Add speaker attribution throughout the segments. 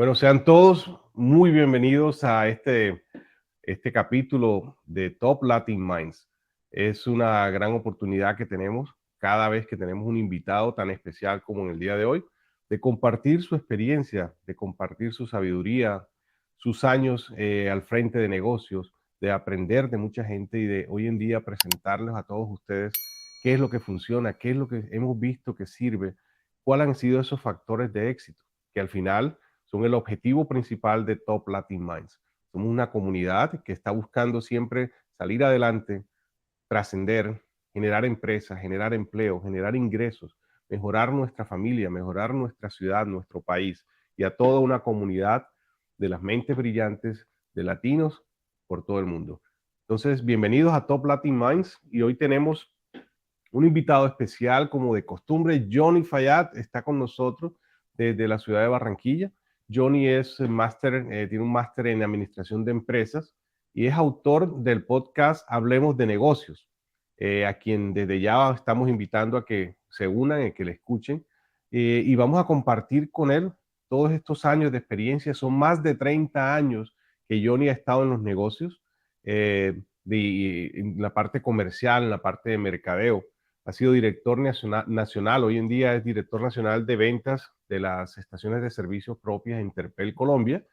Speaker 1: Bueno, sean todos muy bienvenidos a este capítulo de Top Latin Minds. Es una gran oportunidad que tenemos cada vez que tenemos un invitado tan especial como en el día de hoy, de compartir su experiencia, de compartir su sabiduría, sus años al frente de negocios, de aprender de mucha gente y de hoy en día presentarles a todos ustedes qué es lo que funciona, qué es lo que hemos visto que sirve, cuáles han sido esos factores de éxito, que al final son el objetivo principal de Top Latin Minds. Somos una comunidad que está buscando siempre salir adelante, trascender, generar empresas, generar empleo, generar ingresos, mejorar nuestra familia, mejorar nuestra ciudad, nuestro país y a toda una comunidad de las mentes brillantes de latinos por todo el mundo. Entonces, bienvenidos a Top Latin Minds y hoy tenemos un invitado especial como de costumbre. Johnny Fayad está con nosotros desde la ciudad de Barranquilla. Johnny es máster, tiene un máster en administración de empresas y es autor del podcast Hablemos de Negocios, a quien desde ya estamos invitando a que se unan y que le escuchen. Y vamos a compartir con él todos estos años de experiencia. Son más de 30 años que Johnny ha estado en los negocios, en la parte comercial, en la parte de mercadeo. Ha sido director nacional, hoy en día es director nacional de ventas de las estaciones de servicios propias de Interpel Colombia.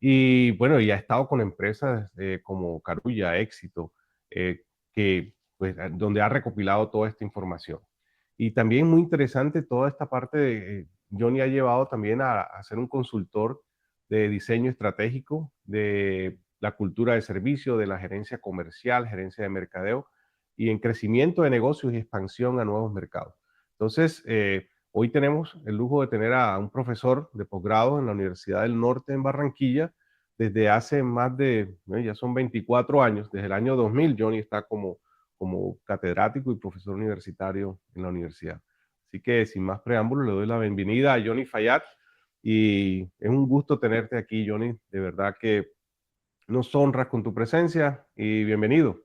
Speaker 1: Y bueno, y ha estado con empresas como Carulla, Éxito, que, pues, donde ha recopilado toda esta información. Y también muy interesante toda esta parte de Johnny ha llevado también a ser un consultor de diseño estratégico, de la cultura de servicio, de la gerencia comercial, gerencia de mercadeo y en crecimiento de negocios y expansión a nuevos mercados. Entonces, hoy tenemos el lujo de tener a un profesor de posgrado en la Universidad del Norte en Barranquilla desde hace más de, ya son 24 años, desde el año 2000, Johnny está como catedrático y profesor universitario en la universidad. Así que sin más preámbulos, le doy la bienvenida a Johnny Fayad y es un gusto tenerte aquí, Johnny. De verdad que nos honras con tu presencia y bienvenido.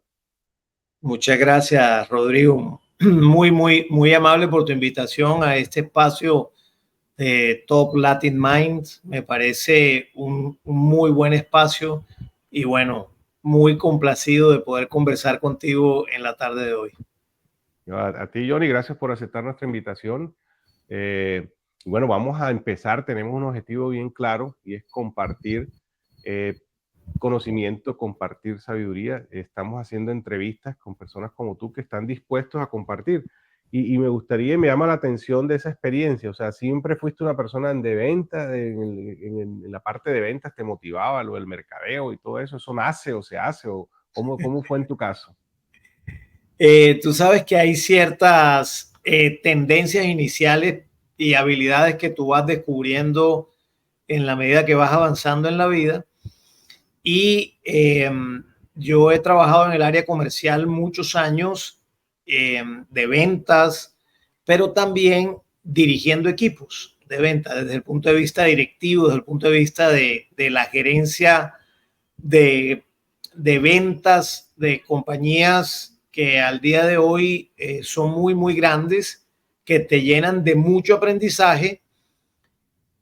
Speaker 2: Muchas gracias, Rodrigo. Muy amable por tu invitación a este espacio de Top Latin Minds. Me parece un muy buen espacio y bueno, muy complacido de poder conversar contigo en la tarde de hoy.
Speaker 1: A ti, Johnny, gracias por aceptar nuestra invitación. Bueno, vamos a empezar. Tenemos un objetivo bien claro y es compartir conocimiento, compartir sabiduría. Estamos haciendo entrevistas con personas como tú que están dispuestos a compartir. Y me gustaría, me llama la atención de esa experiencia. O sea, siempre fuiste una persona de venta, en la parte de ventas te motivaba lo del mercadeo y todo eso. ¿Eso nace o se hace? ¿O cómo fue en tu caso?
Speaker 2: Tú sabes que hay ciertas tendencias iniciales y habilidades que tú vas descubriendo en la medida que vas avanzando en la vida. Y yo he trabajado en el área comercial muchos años de ventas, pero también dirigiendo equipos de venta desde el punto de vista directivo, desde el punto de vista de la gerencia de ventas de compañías que al día de hoy son muy grandes, que te llenan de mucho aprendizaje,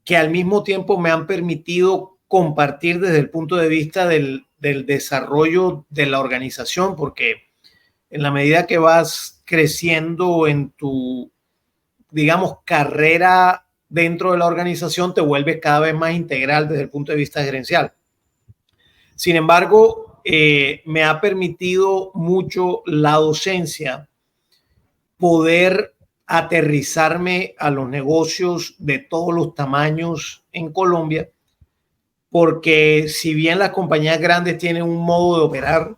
Speaker 2: que al mismo tiempo me han permitido compartir desde el punto de vista del desarrollo de la organización, porque en la medida que vas creciendo en tu, digamos, carrera dentro de la organización, te vuelves cada vez más integral desde el punto de vista gerencial. Sin embargo, me ha permitido mucho la docencia poder aterrizarme a los negocios de todos los tamaños en Colombia, porque si bien las compañías grandes tienen un modo de operar,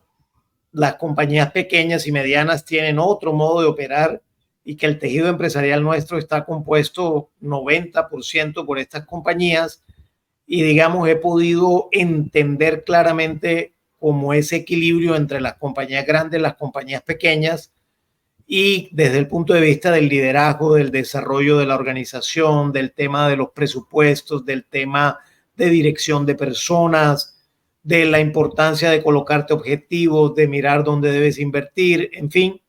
Speaker 2: las compañías pequeñas y medianas tienen otro modo de operar y que el tejido empresarial nuestro está compuesto 90% por estas compañías y digamos he podido entender claramente cómo ese equilibrio entre las compañías grandes y las compañías pequeñas y desde el punto de vista del liderazgo, del desarrollo de la organización, del tema de los presupuestos, del tema de dirección de personas, de la importancia de colocarte objetivos, de mirar dónde debes invertir, en fin.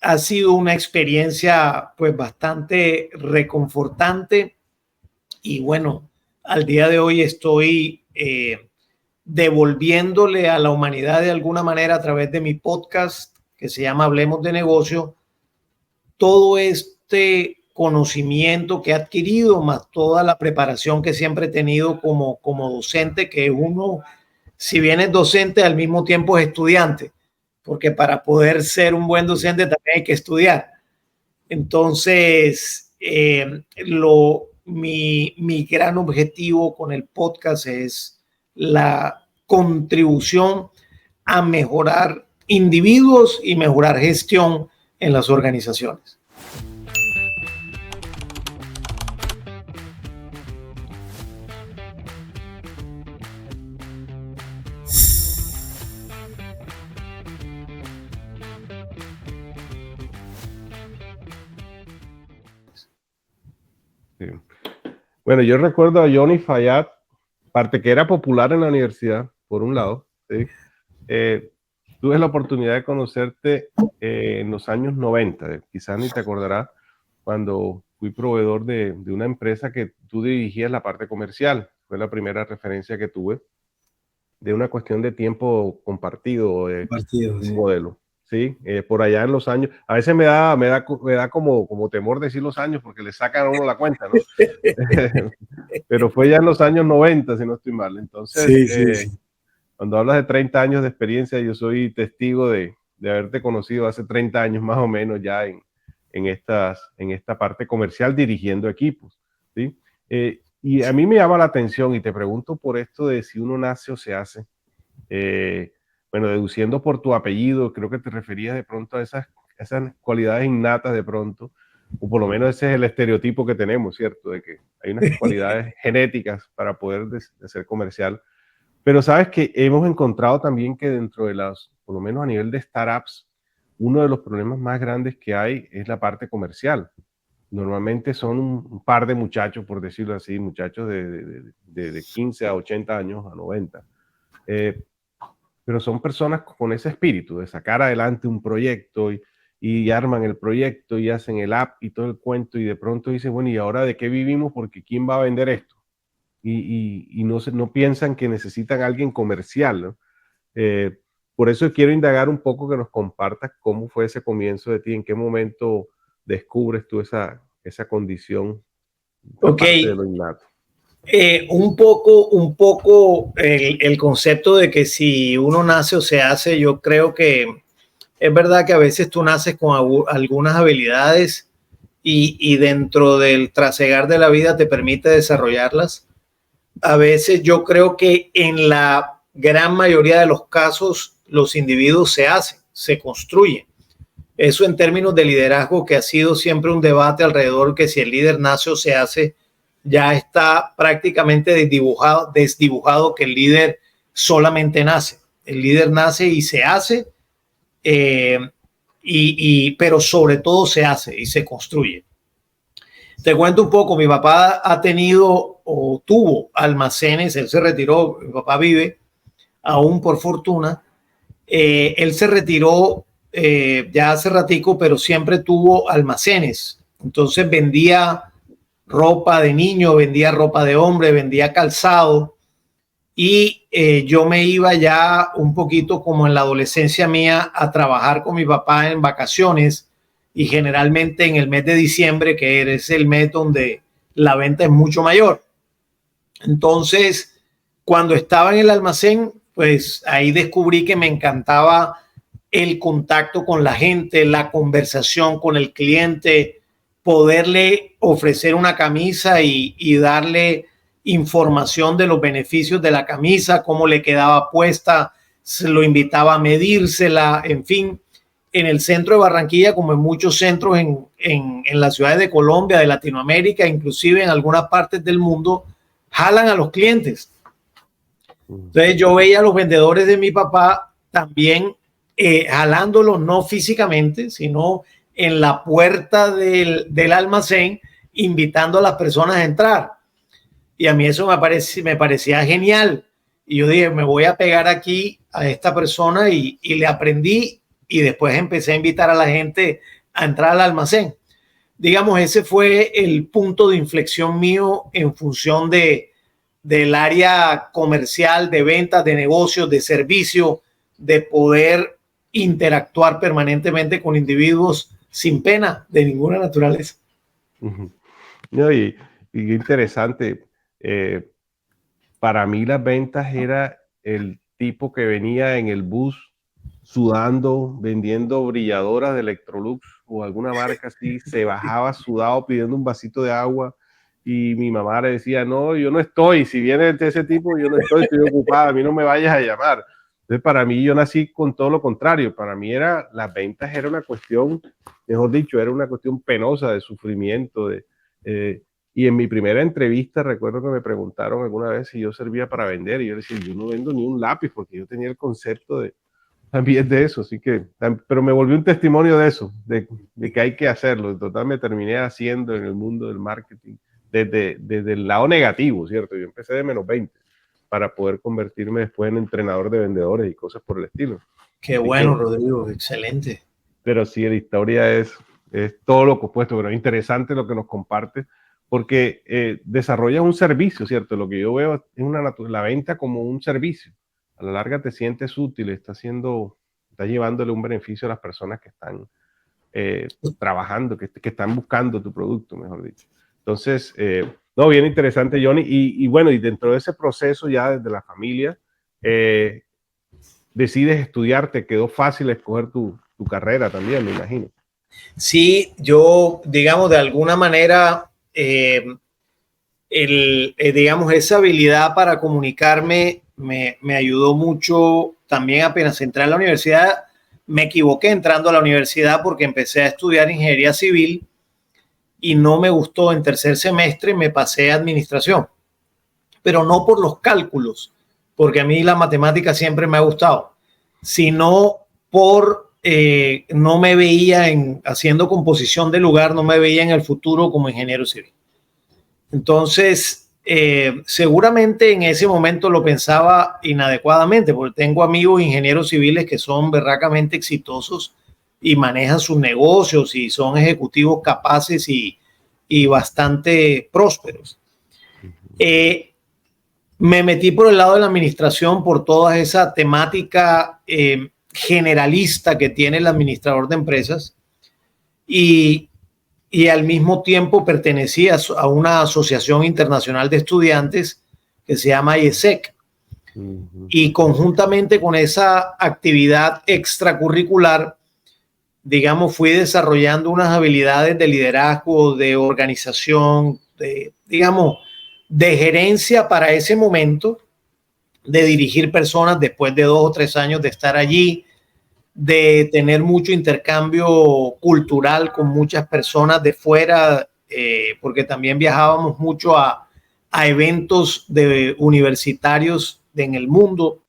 Speaker 2: Ha sido una experiencia pues bastante reconfortante Y bueno, al día de hoy estoy devolviéndole a la humanidad de alguna manera a través de mi podcast que se llama Hablemos de Negocio, todo este conocimiento que he adquirido, más toda la preparación que siempre he tenido como docente, que uno, si bien es docente, al mismo tiempo es estudiante, porque para poder ser un buen docente también hay que estudiar. Entonces, mi gran objetivo con el podcast es la contribución a mejorar individuos y mejorar gestión en las organizaciones.
Speaker 1: Sí. Bueno, yo recuerdo a Johnny Fayad, parte que era popular en la universidad, por un lado, ¿sí? Tuve la oportunidad de conocerte en los años 90, quizás ni te acordarás, cuando fui proveedor de una empresa que tú dirigías la parte comercial. Fue la primera referencia que tuve de una cuestión de tiempo compartido, un
Speaker 2: Sí.
Speaker 1: modelo. Sí, por allá en los años, a veces me da como temor decir los años porque le sacan a uno la cuenta, ¿no? Pero fue ya en los años 90, si no estoy mal. Entonces,
Speaker 2: Sí.
Speaker 1: cuando hablas de 30 años de experiencia, yo soy testigo de haberte conocido hace 30 años más o menos ya en esta parte comercial dirigiendo equipos, ¿sí? Y a mí me llama la atención y te pregunto por esto de si uno nace o se hace. Bueno, deduciendo por tu apellido, creo que te referías de pronto a esas cualidades innatas de pronto, o por lo menos ese es el estereotipo que tenemos, ¿cierto? De que hay unas cualidades genéticas para poder de ser comercial. Pero sabes que hemos encontrado también que dentro de por lo menos a nivel de startups, uno de los problemas más grandes que hay es la parte comercial. Normalmente son un par de muchachos, por decirlo así, muchachos de 15 a 80 años, a 90. Pero son personas con ese espíritu de sacar adelante un proyecto y arman el proyecto y hacen el app y todo el cuento y de pronto dicen, bueno, ¿y ahora de qué vivimos? Porque ¿quién va a vender esto? Y no piensan que necesitan a alguien comercial, ¿no? Por eso quiero indagar un poco, que nos compartas cómo fue ese comienzo de ti, en qué momento descubres tú esa condición, aparte de lo innato.
Speaker 2: Un poco el concepto de que si uno nace o se hace, yo creo que es verdad que a veces tú naces con algunas habilidades y dentro del trasegar de la vida te permite desarrollarlas. A veces yo creo que en la gran mayoría de los casos los individuos se hacen, se construyen. Eso en términos de liderazgo, que ha sido siempre un debate alrededor que si el líder nace o se hace, ya está prácticamente desdibujado que el líder solamente nace. El líder nace y se hace, pero sobre todo se hace y se construye. Te cuento un poco, mi papá ha tenido o tuvo almacenes, él se retiró, mi papá vive aún por fortuna, él se retiró ya hace ratico, pero siempre tuvo almacenes, entonces vendía ropa de niño, vendía ropa de hombre, vendía calzado y yo me iba ya un poquito como en la adolescencia mía a trabajar con mi papá en vacaciones y generalmente en el mes de diciembre, que es el mes donde la venta es mucho mayor. Entonces, cuando estaba en el almacén, pues ahí descubrí que me encantaba el contacto con la gente, la conversación con el cliente, poderle ofrecer una camisa y darle información de los beneficios de la camisa, cómo le quedaba puesta, se lo invitaba a medírsela, en fin. En el centro de Barranquilla, como en muchos centros en las ciudades de Colombia, de Latinoamérica, inclusive en algunas partes del mundo, jalan a los clientes. Entonces yo veía a los vendedores de mi papá también jalándolos, no físicamente, sino en la puerta del almacén, invitando a las personas a entrar. Y a mí eso me parecía genial. Y yo dije, me voy a pegar aquí a esta persona y le aprendí y después empecé a invitar a la gente a entrar al almacén. digamos, ese fue el punto de inflexión mío en función del área comercial, de ventas, de negocios, de servicio, de poder interactuar permanentemente con individuos sin pena de ninguna naturaleza.
Speaker 1: No, y interesante. Para mí las ventas era el tipo que venía en el bus sudando, vendiendo brilladoras de Electrolux o alguna marca así, se bajaba sudado pidiendo un vasito de agua y mi mamá le decía, no, yo no estoy, si viene de ese tipo, yo no estoy ocupada, a mí no me vayas a llamar. Entonces, para mí, yo nací con todo lo contrario. Para mí, las ventas era una cuestión, mejor dicho, era una cuestión penosa de sufrimiento. Y en mi primera entrevista, recuerdo que me preguntaron alguna vez si yo servía para vender. Y yo decía, yo no vendo ni un lápiz, porque yo tenía el concepto también de eso. Así que, pero me volvió un testimonio de eso, de que hay que hacerlo. En total, me terminé haciendo en el mundo del marketing desde el lado negativo, ¿cierto? Yo empecé de -20 para poder convertirme después en entrenador de vendedores y cosas por el estilo.
Speaker 2: Qué bueno, Rodrigo, excelente.
Speaker 1: Pero sí, la historia es todo lo opuesto, pero es interesante lo que nos comparte, porque desarrollas un servicio, ¿cierto? Lo que yo veo es la venta como un servicio. A la larga te sientes útil, estás llevándole un beneficio a las personas que están trabajando, que están buscando tu producto, mejor dicho. Entonces, no, bien interesante, Johnny. Y bueno, y dentro de ese proceso ya desde la familia, decides estudiar, te quedó fácil escoger tu carrera también, me imagino.
Speaker 2: Sí, yo, digamos, de alguna manera, digamos, esa habilidad para comunicarme me ayudó mucho también apenas entré a la universidad. Me equivoqué entrando a la universidad porque empecé a estudiar ingeniería civil y no me gustó. En tercer semestre me pasé a administración, pero no por los cálculos, porque a mí la matemática siempre me ha gustado, sino por no me veía haciendo composición de lugar, no me veía en el futuro como ingeniero civil. Entonces, seguramente en ese momento lo pensaba inadecuadamente, porque tengo amigos ingenieros civiles que son berracamente exitosos y manejan sus negocios y son ejecutivos capaces y bastante prósperos. Me metí por el lado de la administración por toda esa temática generalista que tiene el administrador de empresas y al mismo tiempo pertenecía a una asociación internacional de estudiantes que se llama IESEC. Y conjuntamente con esa actividad extracurricular, digamos, fui desarrollando unas habilidades de liderazgo, de organización, digamos, de gerencia para ese momento, de dirigir personas después de 2 o 3 años de estar allí, de tener mucho intercambio cultural con muchas personas de fuera, porque también viajábamos mucho a eventos universitarios en el mundo.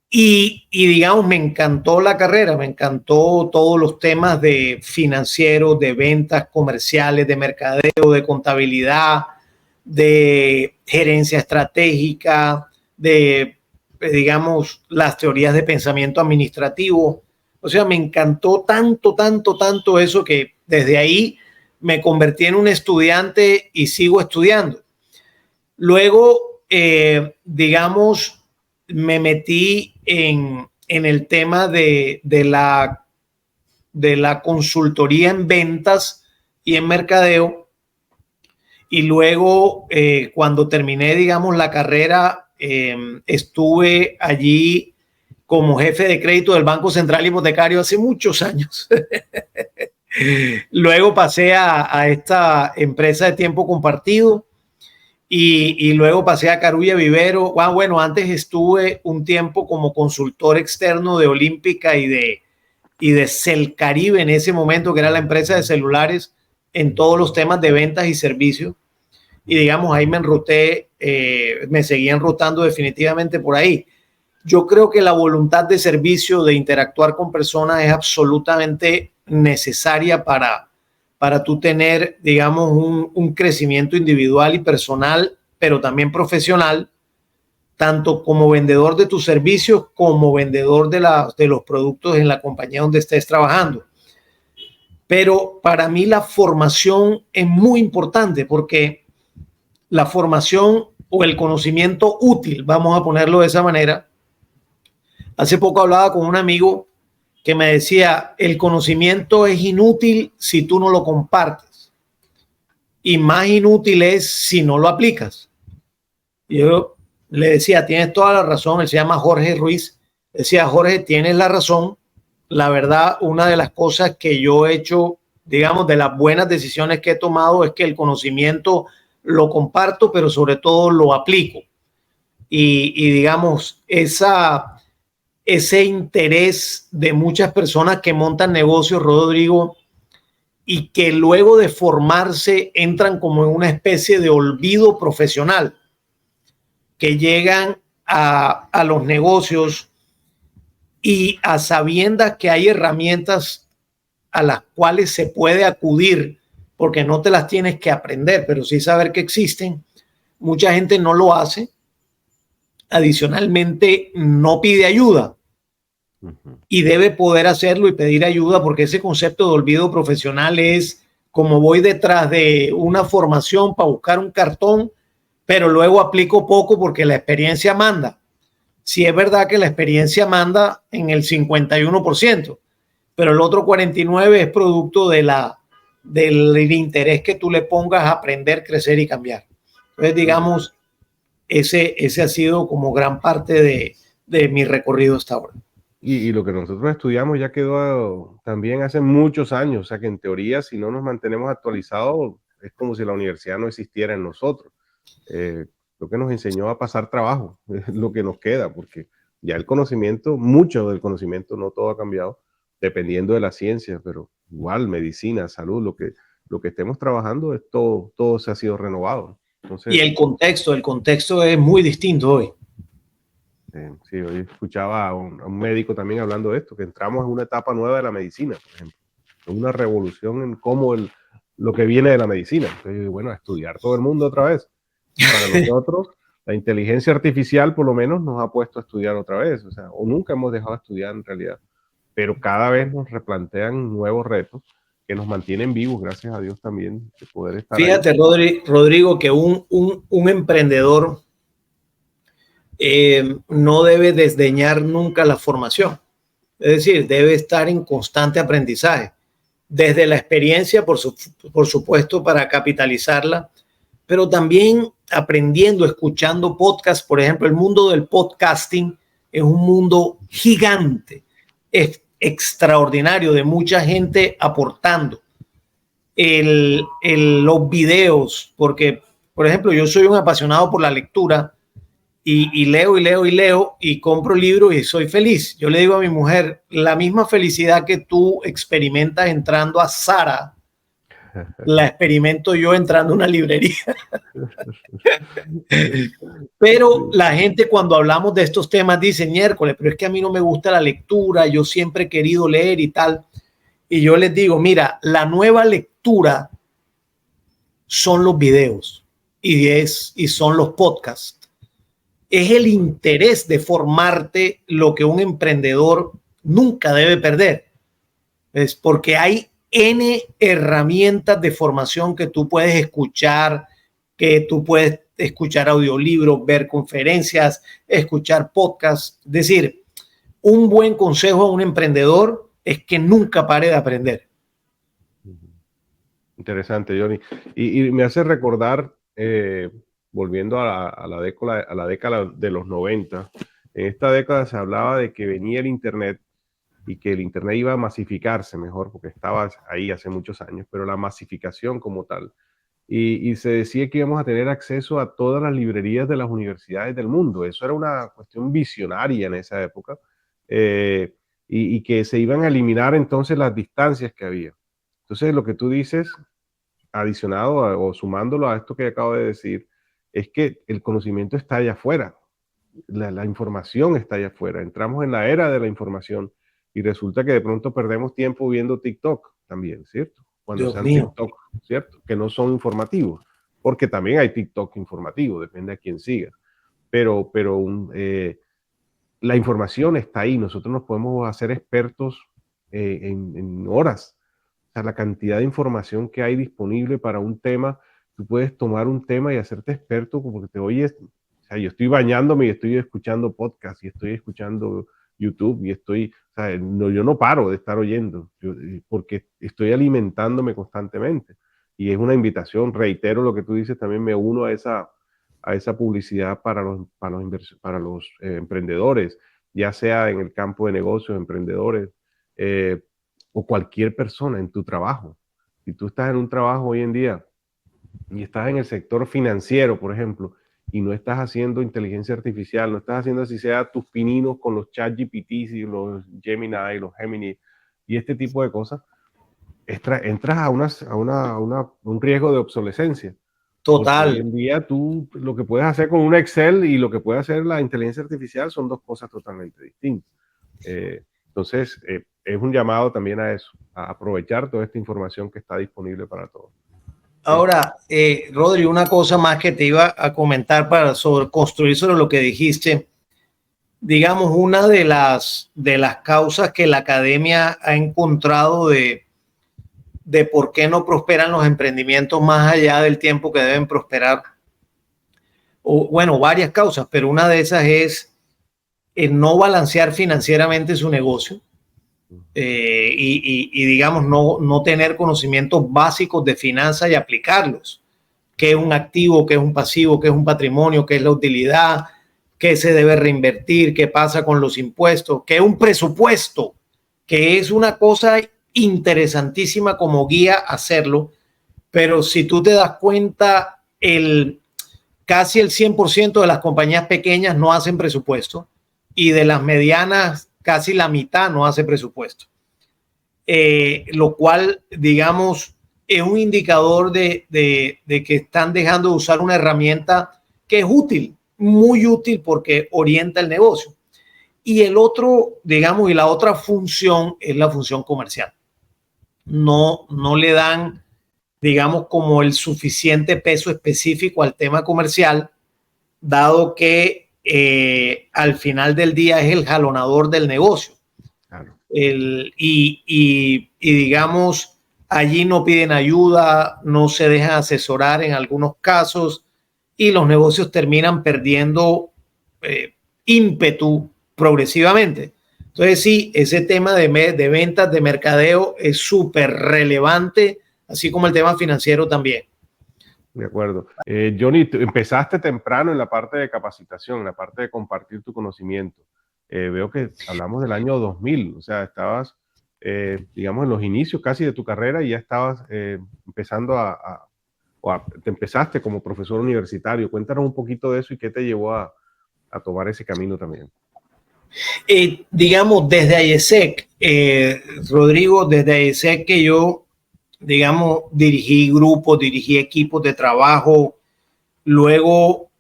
Speaker 2: Y digamos, me encantó la carrera, me encantó todos los temas de financieros, de ventas comerciales, de mercadeo, de contabilidad, de gerencia estratégica, de, digamos, las teorías de pensamiento administrativo. O sea, me encantó tanto eso que desde ahí me convertí en un estudiante y sigo estudiando. Luego, digamos, me metí en el tema de la consultoría en ventas y en mercadeo. Y luego, cuando terminé, digamos, la carrera, estuve allí como jefe de crédito del Banco Central Hipotecario hace muchos años. Luego pasé a esta empresa de tiempo compartido y luego pasé a Carulla Vivero. Bueno, antes estuve un tiempo como consultor externo de Olímpica y de Celcaribe en ese momento, que era la empresa de celulares, en todos los temas de ventas y servicios. Y digamos, ahí me enruté, me seguí enrutando definitivamente por ahí. Yo creo que la voluntad de servicio, de interactuar con personas es absolutamente necesaria para tú tener, digamos, un crecimiento individual y personal, pero también profesional, tanto como vendedor de tus servicios como vendedor de los productos en la compañía donde estés trabajando. Pero para mí la formación es muy importante porque la formación o el conocimiento útil, vamos a ponerlo de esa manera. Hace poco hablaba con un amigo que me decía, el conocimiento es inútil si tú no lo compartes y más inútil es si no lo aplicas. Y yo le decía, tienes toda la razón, él se llama Jorge Ruiz, decía, Jorge, tienes la razón, la verdad, una de las cosas que yo he hecho, digamos, de las buenas decisiones que he tomado es que el conocimiento lo comparto, pero sobre todo lo aplico. Y digamos, ese interés de muchas personas que montan negocios, Rodrigo, y que luego de formarse entran como en una especie de olvido profesional, que llegan a los negocios y a sabiendas que hay herramientas a las cuales se puede acudir, porque no te las tienes que aprender, pero sí saber que existen. Mucha gente no lo hace. Adicionalmente, no pide ayuda y debe poder hacerlo y pedir ayuda, porque ese concepto de olvido profesional es como voy detrás de una formación para buscar un cartón, pero luego aplico poco porque la experiencia manda. Sí es verdad que la experiencia manda en el 51%, pero el otro 49% es producto del interés que tú le pongas a aprender, crecer y cambiar. Entonces, digamos, ese ha sido como gran parte de mi recorrido hasta ahora.
Speaker 1: Y lo que nosotros estudiamos ya quedó también hace muchos años, o sea que en teoría si no nos mantenemos actualizados es como si la universidad no existiera en nosotros. Lo que nos enseñó a pasar trabajo, es lo que nos queda, porque ya el conocimiento, mucho del conocimiento, no todo ha cambiado, dependiendo de la ciencia, pero igual medicina, salud, lo que estemos trabajando, es todo se ha sido renovado. Entonces,
Speaker 2: y el contexto es muy distinto hoy.
Speaker 1: Sí, hoy escuchaba a un médico también hablando de esto, que entramos en una etapa nueva de la medicina, por ejemplo. Una revolución en cómo lo que viene de la medicina. Entonces, bueno, a estudiar todo el mundo otra vez. Y para nosotros, la inteligencia artificial por lo menos nos ha puesto a estudiar otra vez. O sea, o nunca hemos dejado de estudiar en realidad. Pero cada vez nos replantean nuevos retos que nos mantienen vivos, gracias a Dios también, de poder estar
Speaker 2: Fíjate,
Speaker 1: ahí.
Speaker 2: Rodrigo, que un emprendedor no debe desdeñar nunca la formación. Es decir, debe estar en constante aprendizaje. Desde la experiencia, por supuesto, para capitalizarla, pero también aprendiendo, escuchando podcasts. Por ejemplo, el mundo del podcasting es un mundo gigante, es extraordinario, de mucha gente aportando. Los videos, porque, por ejemplo, yo soy un apasionado por la lectura y leo y leo y leo y compro libros y soy feliz. Yo le digo a mi mujer, la misma felicidad que tú experimentas entrando a Zara, la experimento yo entrando a una librería. Pero la gente cuando hablamos de estos temas dice, miércoles, pero es que a mí no me gusta la lectura, yo siempre he querido leer y tal. Y yo les digo, mira, la nueva lectura son los videos y son los podcasts. Es el interés de formarte lo que un emprendedor nunca debe perder. Es porque hay N herramientas de formación que tú puedes escuchar, que tú puedes escuchar audiolibros, ver conferencias, escuchar podcasts. Es decir, un buen consejo a un emprendedor es que nunca pare de aprender.
Speaker 1: Interesante, Johnny. Y me hace recordar, volviendo a la década de los 90, en esta década se hablaba de que venía el Internet y que el Internet iba a masificarse mejor, porque estaba ahí hace muchos años, pero la masificación como tal. Y se decía que íbamos a tener acceso a todas las librerías de las universidades del mundo. Eso era una cuestión visionaria en esa época, y que se iban a eliminar entonces las distancias que había. Entonces, lo que tú dices, adicionado o sumándolo a esto que acabo de decir, es que el conocimiento está allá afuera, la información está allá afuera. Entramos en la era de la información y resulta que de pronto perdemos tiempo viendo TikTok también, ¿cierto? Cuando
Speaker 2: Dios
Speaker 1: sean
Speaker 2: mío.
Speaker 1: TikTok, ¿cierto? Que no son informativos, porque también hay TikTok informativo, depende a quién siga. Pero la información está ahí, nosotros nos podemos hacer expertos en horas. O sea, la cantidad de información que hay disponible para un tema. Tú puedes tomar un tema y hacerte experto porque te oyes. O sea, yo estoy bañándome y estoy escuchando podcasts y estoy escuchando YouTube y estoy, o sea, no, yo no paro de estar oyendo porque estoy alimentándome constantemente. Y es una invitación, reitero lo que tú dices, también me uno a esa publicidad para los emprendedores, ya sea en el campo de negocios, emprendedores, o cualquier persona en tu trabajo. Si tú estás en un trabajo hoy en día y estás en el sector financiero, por ejemplo, y no estás haciendo inteligencia artificial, no estás haciendo así sea tus pininos con los ChatGPT y los Gemini, los Gemini y este tipo de cosas, entras a un riesgo de obsolescencia. Porque hoy
Speaker 2: Total.
Speaker 1: en día tú lo que puedes hacer con un Excel y lo que puede hacer la inteligencia artificial son dos cosas totalmente distintas. Entonces, es un llamado también a eso, a aprovechar toda esta información que está disponible para todos.
Speaker 2: Ahora, Rodri, una cosa más que te iba a comentar construir sobre lo que dijiste. Digamos, una de las causas que la academia ha encontrado de por qué no prosperan los emprendimientos más allá del tiempo que deben prosperar, o bueno, varias causas, pero una de esas es el no balancear financieramente su negocio. Digamos, no tener conocimientos básicos de finanzas y aplicarlos. ¿Qué es un activo? ¿Qué es un pasivo? ¿Qué es un patrimonio? ¿Qué es la utilidad? ¿Qué se debe reinvertir? ¿Qué pasa con los impuestos? ¿Qué es un presupuesto? Que es una cosa interesantísima como guía hacerlo, pero si tú te das cuenta, casi el 100% de las compañías pequeñas no hacen presupuesto y de las medianas casi la mitad no hace presupuesto. Lo cual, digamos, es un indicador de que están dejando de usar una herramienta que es útil, muy útil porque orienta el negocio. Y el otro, digamos, y la otra función es la función comercial. No le dan, digamos, como el suficiente peso específico al tema comercial, dado que al final del día es el jalonador del negocio. Claro. Digamos, allí no piden ayuda, no se dejan asesorar en algunos casos y los negocios terminan perdiendo ímpetu progresivamente. Entonces sí, ese tema de ventas, de mercadeo es súper relevante, así como el tema financiero también.
Speaker 1: De acuerdo. Johnny, tú empezaste temprano en la parte de capacitación, en la parte de compartir tu conocimiento. Veo que hablamos del año 2000, o sea, estabas, digamos, en los inicios casi de tu carrera y ya estabas empezando te empezaste como profesor universitario. Cuéntanos un poquito de eso y qué te llevó a tomar ese camino también.
Speaker 2: Digamos, desde IESEC, Rodrigo, desde IESEC que yo, digamos, dirigí grupos, dirigí equipos de trabajo, luego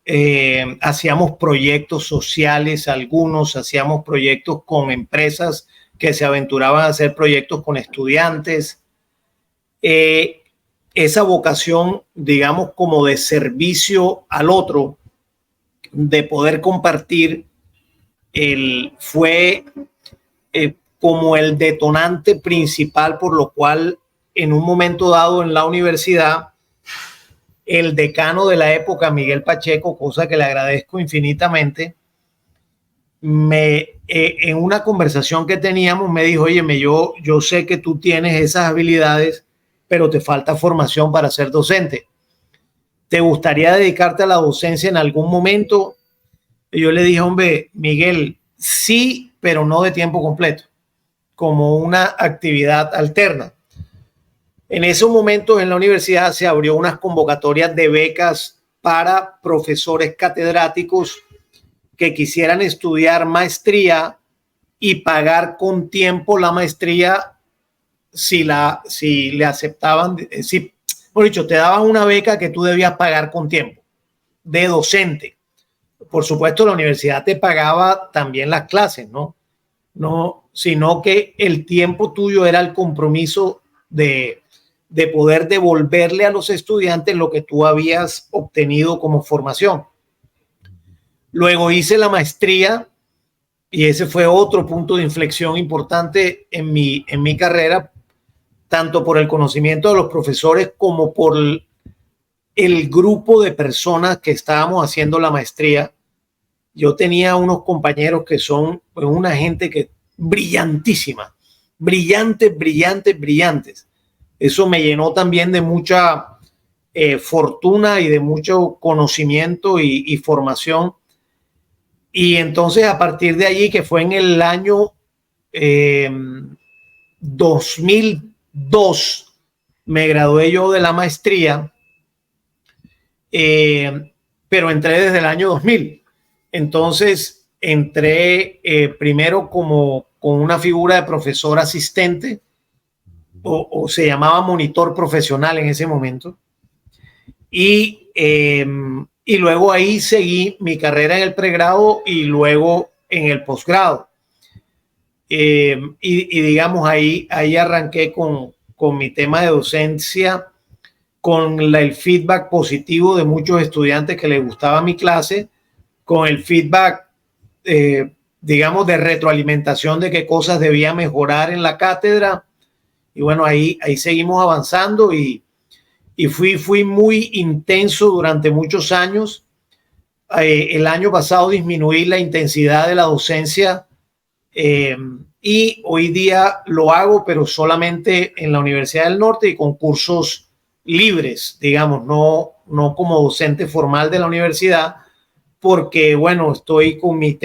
Speaker 2: hacíamos proyectos sociales, algunos hacíamos proyectos con empresas que se aventuraban a hacer proyectos con estudiantes. Esa vocación, digamos, como de servicio al otro, de poder compartir, fue como el detonante principal por lo cual en un momento dado en la universidad el decano de la época, Miguel Pacheco, cosa que le agradezco infinitamente, en una conversación que teníamos me dijo, oye, yo sé que tú tienes esas habilidades, pero te falta formación para ser docente. ¿Te gustaría dedicarte a la docencia en algún momento? Y yo le dije, hombre, Miguel, sí, pero no de tiempo completo, como una actividad alterna. En esos momentos en la universidad se abrió unas convocatorias de becas para profesores catedráticos que quisieran estudiar maestría y pagar con tiempo la maestría si le aceptaban, por dicho, te daban una beca que tú debías pagar con tiempo de docente. Por supuesto, la universidad te pagaba también las clases, no, sino que el tiempo tuyo era el compromiso de poder devolverle a los estudiantes lo que tú habías obtenido como formación. Luego hice la maestría y ese fue otro punto de inflexión importante en mi carrera, tanto por el conocimiento de los profesores como por el grupo de personas que estábamos haciendo la maestría. Yo tenía unos compañeros que son una gente que brillantísima, brillantes. Eso me llenó también de mucha fortuna y de mucho conocimiento y formación. Y entonces a partir de allí, que fue en el año 2002, me gradué yo de la maestría, pero entré desde el año 2000. Entonces entré primero como con una figura de profesor asistente, o se llamaba monitor profesional en ese momento. Y luego ahí seguí mi carrera en el pregrado y luego en el posgrado. Y digamos, ahí arranqué con mi tema de docencia, con el feedback positivo de muchos estudiantes que les gustaba mi clase, con el feedback, digamos, de retroalimentación de qué cosas debía mejorar en la cátedra. Y bueno, ahí seguimos avanzando y fui muy intenso durante muchos años. El año pasado disminuí la intensidad de la docencia y hoy día lo hago, pero solamente en la Universidad del Norte y con cursos libres, digamos, no como docente formal de la universidad, porque bueno, estoy con mi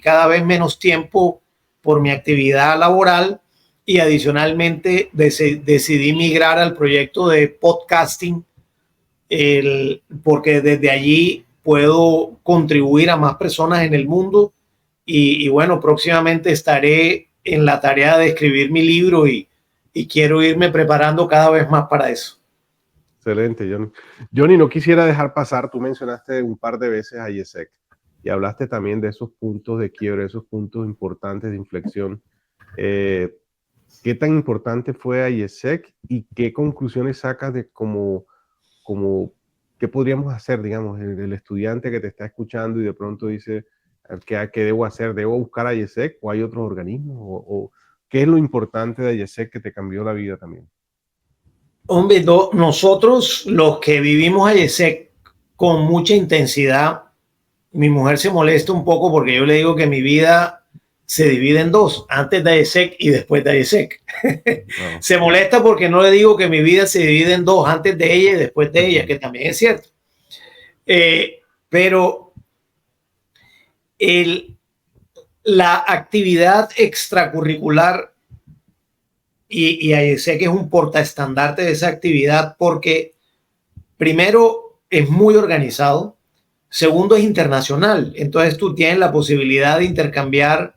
Speaker 2: cada vez menos tiempo por mi actividad laboral. Y adicionalmente decidí migrar al proyecto de podcasting, porque desde allí puedo contribuir a más personas en el mundo. Y bueno, próximamente estaré en la tarea de escribir mi libro y quiero irme preparando cada vez más para eso.
Speaker 1: Excelente, Johnny. Johnny, no quisiera dejar pasar, tú mencionaste un par de veces a IESEC y hablaste también de esos puntos de quiebre, esos puntos importantes de inflexión. ¿Qué tan importante fue a IESEC y qué conclusiones sacas de qué podríamos hacer, digamos, el estudiante que te está escuchando y de pronto dice, ¿qué debo hacer? ¿Debo buscar a IESEC o hay otros organismos? ¿O qué es lo importante de IESEC que te cambió la vida también?
Speaker 2: Hombre, nosotros los que vivimos a IESEC con mucha intensidad, mi mujer se molesta un poco porque yo le digo que mi vida se divide en dos, antes de IESEC y después de IESEC. Wow. Se molesta porque no le digo que mi vida se divide en dos, antes de ella y después de ella, que también es cierto. Pero la actividad extracurricular, y IESEC es un portaestandarte de esa actividad porque primero es muy organizado, segundo es internacional, entonces tú tienes la posibilidad de intercambiar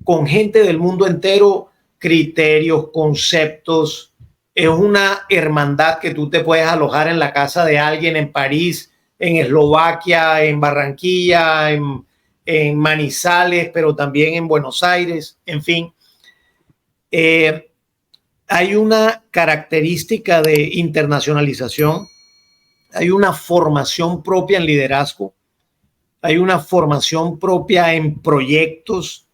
Speaker 2: con gente del mundo entero criterios, conceptos. Es una hermandad que tú te puedes alojar en la casa de alguien en París, en Eslovaquia, en Barranquilla, en Manizales, pero también en Buenos Aires, en fin. Hay una característica de internacionalización, hay una formación propia en liderazgo, hay una formación propia en proyectos,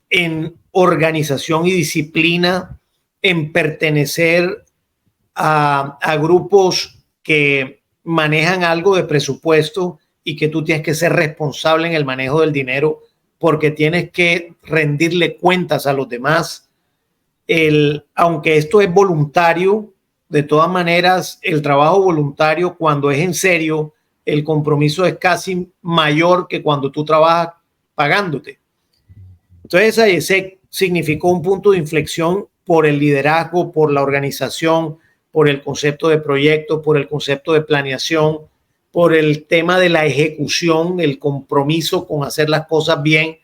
Speaker 2: en organización y disciplina, en pertenecer a grupos que manejan algo de presupuesto y que tú tienes que ser responsable en el manejo del dinero porque tienes que rendirle cuentas a los demás. Aunque esto es voluntario, de todas maneras, el trabajo voluntario, cuando es en serio, el compromiso es casi mayor que cuando tú trabajas pagándote. Entonces, IESEC significó un punto de inflexión por el liderazgo, por la organización, por el concepto de proyecto, por el concepto de planeación, por el tema de la ejecución, el compromiso con hacer las cosas bien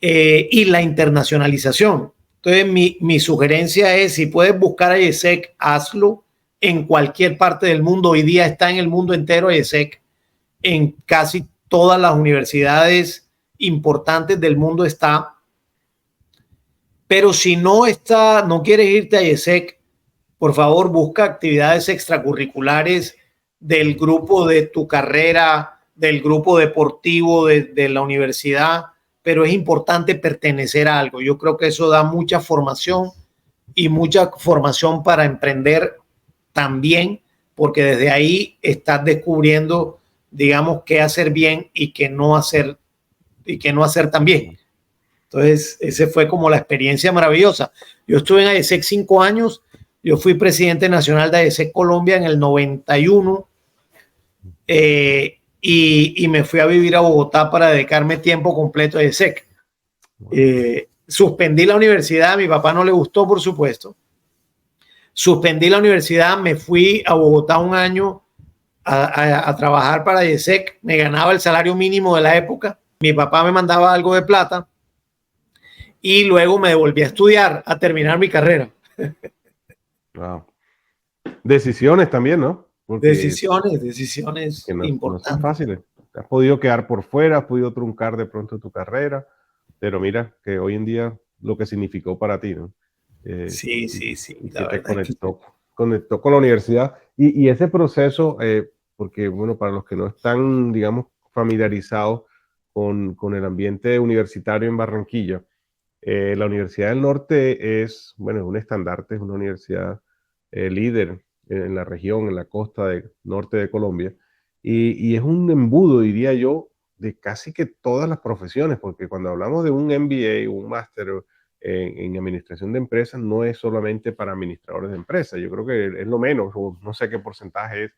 Speaker 2: y la internacionalización. Entonces, mi sugerencia es, si puedes buscar a IESEC, hazlo en cualquier parte del mundo. Hoy día está en el mundo entero IESEC, en casi todas las universidades importantes del mundo está. Pero si no quieres irte a IESEC, por favor busca actividades extracurriculares del grupo de tu carrera, del grupo deportivo de la universidad, pero es importante pertenecer a algo. Yo creo que eso da mucha formación y mucha formación para emprender también, porque desde ahí estás descubriendo, digamos, qué hacer bien y qué no hacer tan bien. Entonces, esa fue como la experiencia maravillosa. Yo estuve en AESEC 5 años, yo fui presidente nacional de AESEC Colombia en el 91 y me fui a vivir a Bogotá para dedicarme tiempo completo a AESEC. Suspendí la universidad, a mi papá no le gustó, por supuesto. Suspendí la universidad, me fui a Bogotá un año a trabajar para AESEC, me ganaba el salario mínimo de la época, mi papá me mandaba algo de plata y luego me devolví a estudiar, a terminar mi carrera.
Speaker 1: Wow. Decisiones también, ¿no?
Speaker 2: Porque decisiones
Speaker 1: que
Speaker 2: importantes.
Speaker 1: No son fáciles. Has podido quedar por fuera, has podido truncar de pronto tu carrera, pero mira que hoy en día lo que significó para ti, ¿no?
Speaker 2: Sí.
Speaker 1: Y que te conectó con la universidad. Y ese proceso, porque bueno, para los que no están, digamos, familiarizados con el ambiente universitario en Barranquilla, la Universidad del Norte es, bueno, es un estandarte, es una universidad líder en la región, en la costa norte de Colombia, y es un embudo, diría yo, de casi que todas las profesiones, porque cuando hablamos de un MBA, un máster en administración de empresas, no es solamente para administradores de empresas, yo creo que es lo menos, o no sé qué porcentaje es,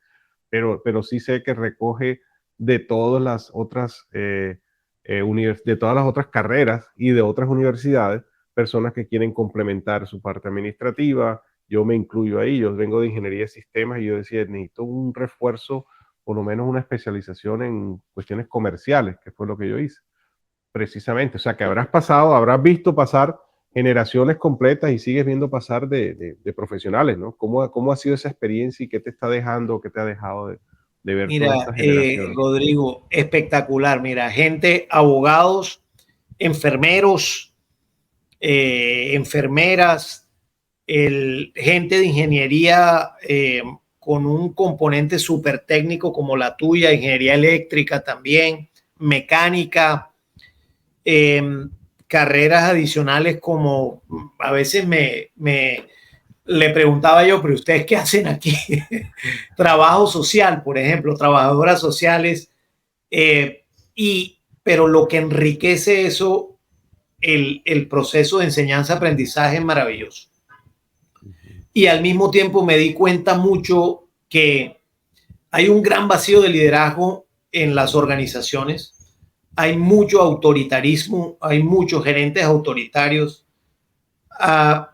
Speaker 1: pero sí sé que recoge de todas las otras de todas las otras carreras y de otras universidades, personas que quieren complementar su parte administrativa. Yo me incluyo ahí, yo vengo de ingeniería de sistemas y yo decía, necesito un refuerzo, por lo menos una especialización en cuestiones comerciales, que fue lo que yo hice, precisamente. O sea, que habrás visto pasar generaciones completas y sigues viendo pasar de profesionales, ¿no? ¿Cómo ha sido esa experiencia y qué te está dejando, qué te ha dejado de ver todas estas generaciones?
Speaker 2: Rodrigo, espectacular. Mira, gente, abogados, enfermeros, enfermeras, gente de ingeniería con un componente súper técnico como la tuya, ingeniería eléctrica también, mecánica, carreras adicionales como a veces le preguntaba yo, pero ¿ustedes qué hacen aquí? Trabajo social, por ejemplo, trabajadoras sociales, pero lo que enriquece eso, el proceso de enseñanza-aprendizaje es maravilloso. Y al mismo tiempo me di cuenta mucho que hay un gran vacío de liderazgo en las organizaciones, hay mucho autoritarismo, hay muchos gerentes autoritarios,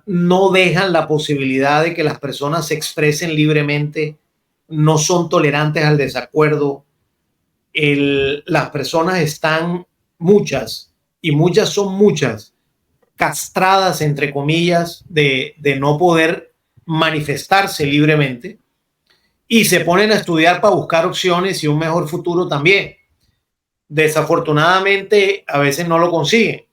Speaker 2: no dejan la posibilidad de que las personas se expresen libremente, no son tolerantes al desacuerdo. Las personas están muchas son muchas, castradas, entre comillas, de no poder manifestarse libremente y se ponen a estudiar para buscar opciones y un mejor futuro también. Desafortunadamente, a veces no lo consiguen.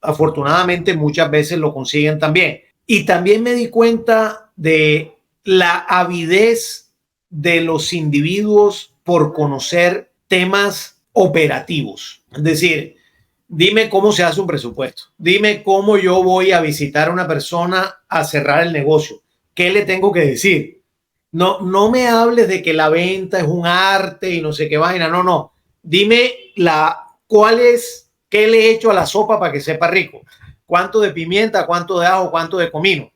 Speaker 2: Afortunadamente, muchas veces lo consiguen también. Y también me di cuenta de la avidez de los individuos por conocer temas operativos. Es decir, dime cómo se hace un presupuesto. Dime cómo yo voy a visitar a una persona a cerrar el negocio. ¿Qué le tengo que decir? No me hables de que la venta es un arte y no sé qué vaina. No. Dime qué le he hecho a la sopa para que sepa rico. Cuánto de pimienta, cuánto de ajo, cuánto de comino.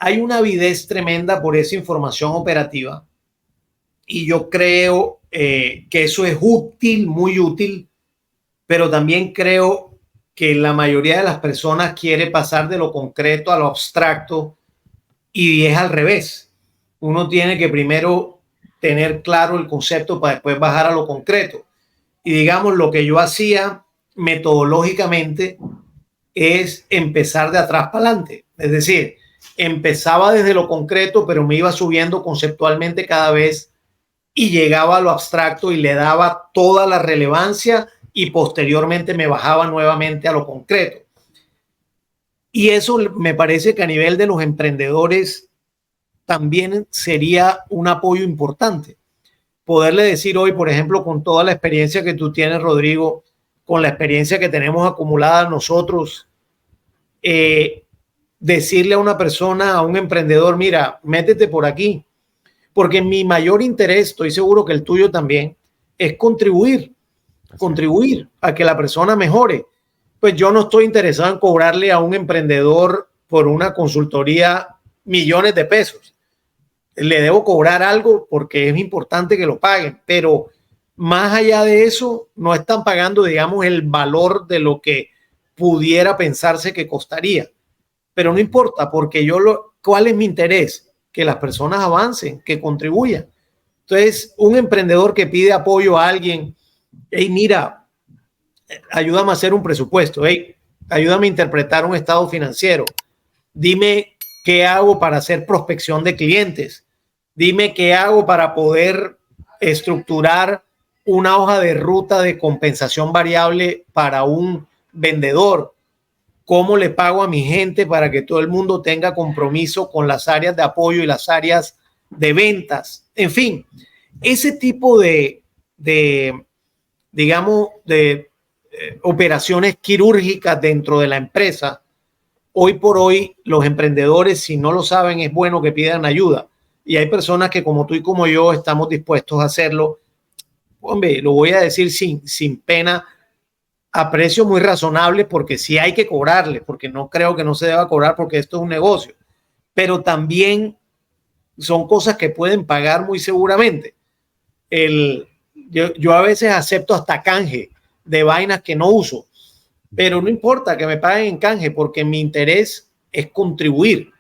Speaker 2: Hay una avidez tremenda por esa información operativa y yo creo que eso es útil, muy útil, pero también creo que la mayoría de las personas quiere pasar de lo concreto a lo abstracto y es al revés. Uno tiene que primero tener claro el concepto para después bajar a lo concreto. Y digamos, lo que yo hacía metodológicamente es empezar de atrás para adelante. Es decir, empezaba desde lo concreto, pero me iba subiendo conceptualmente cada vez y llegaba a lo abstracto y le daba toda la relevancia y posteriormente me bajaba nuevamente a lo concreto. Y eso me parece que a nivel de los emprendedores también sería un apoyo importante. Poderle decir hoy, por ejemplo, con toda la experiencia que tú tienes, Rodrigo, con la experiencia que tenemos acumulada nosotros, decirle a una persona, a un emprendedor, mira, métete por aquí, porque mi mayor interés, estoy seguro que el tuyo también, es contribuir a que la persona mejore. Pues yo no estoy interesado en cobrarle a un emprendedor por una consultoría millones de pesos. Le debo cobrar algo porque es importante que lo paguen, pero más allá de eso, no están pagando, digamos, el valor de lo que pudiera pensarse que costaría. Pero no importa, porque ¿cuál es mi interés? Que las personas avancen, que contribuyan. Entonces, un emprendedor que pide apoyo a alguien, hey, mira, ayúdame a hacer un presupuesto, hey, ayúdame a interpretar un estado financiero, dime qué hago para hacer prospección de clientes, dime qué hago para poder estructurar una hoja de ruta de compensación variable para un vendedor, cómo le pago a mi gente para que todo el mundo tenga compromiso con las áreas de apoyo y las áreas de ventas. En fin, ese tipo de digamos, de operaciones quirúrgicas dentro de la empresa. Hoy por hoy, los emprendedores, si no lo saben, es bueno que pidan ayuda. Y hay personas que como tú y como yo estamos dispuestos a hacerlo. Hombre, lo voy a decir sin pena, a precios muy razonables, porque sí hay que cobrarle, porque no creo que no se deba cobrar porque esto es un negocio. Pero también son cosas que pueden pagar muy seguramente. Yo a veces acepto hasta canje de vainas que no uso, pero no importa que me paguen en canje porque mi interés es contribuir.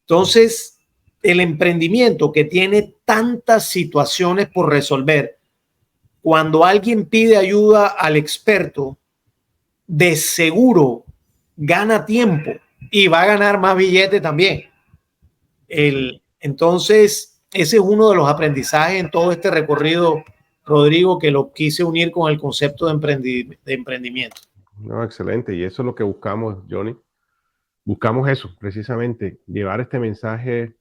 Speaker 2: Entonces, el emprendimiento que tiene tantas situaciones por resolver, cuando alguien pide ayuda al experto, de seguro gana tiempo y va a ganar más billete también. Entonces, ese es uno de los aprendizajes en todo este recorrido, Rodrigo, que lo quise unir con el concepto de emprendimiento.
Speaker 1: No, excelente. Y eso es lo que buscamos, Johnny. Buscamos eso, precisamente, llevar este mensaje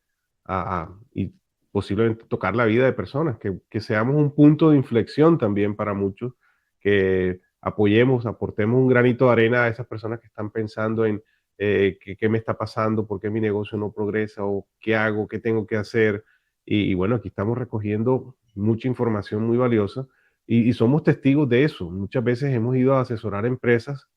Speaker 1: y posiblemente tocar la vida de personas, que seamos un punto de inflexión también para muchos, que apoyemos, aportemos un granito de arena a esas personas que están pensando en qué me está pasando, por qué mi negocio no progresa o qué hago, qué tengo que hacer. Y bueno, aquí estamos recogiendo mucha información muy valiosa y somos testigos de eso. Muchas veces hemos ido a asesorar empresas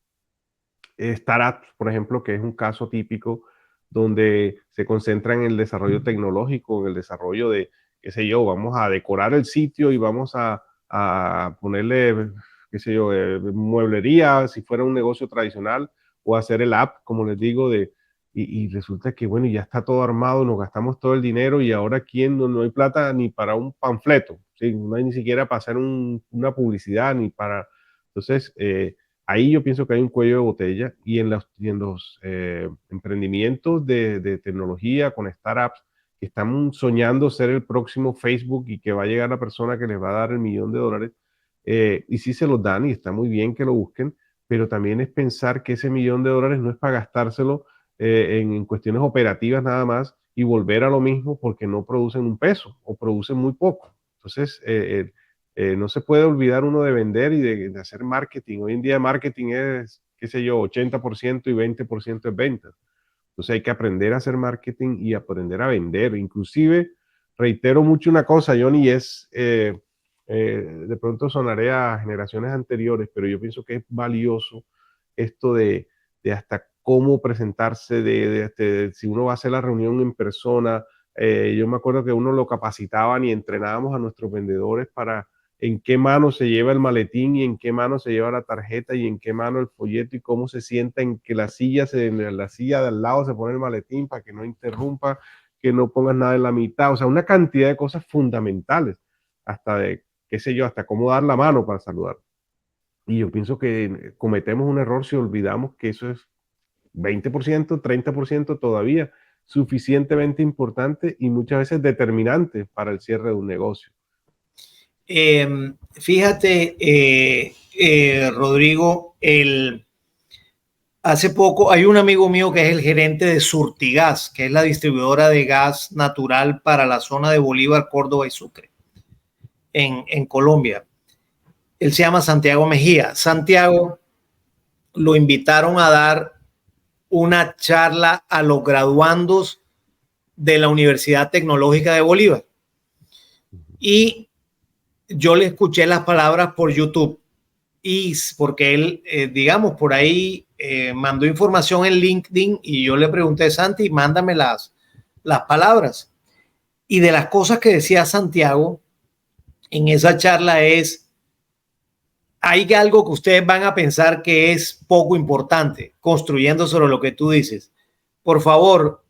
Speaker 1: startups, por ejemplo, que es un caso típico donde se concentran en el desarrollo tecnológico, en el desarrollo de, qué sé yo, vamos a decorar el sitio y vamos a ponerle, qué sé yo, mueblería, si fuera un negocio tradicional, o hacer el app, como les digo, y resulta que, bueno, ya está todo armado, nos gastamos todo el dinero y ahora aquí no hay plata ni para un panfleto, ¿sí? No hay ni siquiera para hacer una publicidad, ni para... Entonces, ahí yo pienso que hay un cuello de botella y en los emprendimientos de tecnología con startups que están soñando ser el próximo Facebook y que va a llegar la persona que les va a dar $1.000.000, y sí se los dan y está muy bien que lo busquen, pero también es pensar que ese $1.000.000 no es para gastárselo en cuestiones operativas nada más y volver a lo mismo porque no producen un peso o producen muy poco. Entonces, no se puede olvidar uno de vender y de hacer marketing. Hoy en día marketing es, qué sé yo, 80% y 20% es ventas. Entonces hay que aprender a hacer marketing y aprender a vender. Inclusive, reitero mucho una cosa, Johnny, y es, de pronto sonaré a generaciones anteriores, pero yo pienso que es valioso esto de hasta cómo presentarse, si uno va a hacer la reunión en persona. Yo me acuerdo que uno lo capacitaban y entrenábamos a nuestros vendedores para en qué mano se lleva el maletín y en qué mano se lleva la tarjeta y en qué mano el folleto y cómo se sienta en que en la silla de al lado se pone el maletín para que no interrumpa, que no pongas nada en la mitad. O sea, una cantidad de cosas fundamentales, hasta de, qué sé yo, hasta cómo dar la mano para saludar. Y yo pienso que cometemos un error si olvidamos que eso es 20%, 30% todavía suficientemente importante y muchas veces determinante para el cierre de un negocio.
Speaker 2: Fíjate, Rodrigo, hace poco hay un amigo mío que es el gerente de Surtigas, que es la distribuidora de gas natural para la zona de Bolívar, Córdoba y Sucre, en Colombia. Él se llama Santiago Mejía. Santiago lo invitaron a dar una charla a los graduandos de la Universidad Tecnológica de Bolívar. Y yo le escuché las palabras por YouTube. Y porque él, digamos, por ahí mandó información en LinkedIn y yo le pregunté, Santi, mándame las palabras. Y de las cosas que decía Santiago en esa charla hay algo que ustedes van a pensar que es poco importante, construyendo sobre lo que tú dices. Por favor,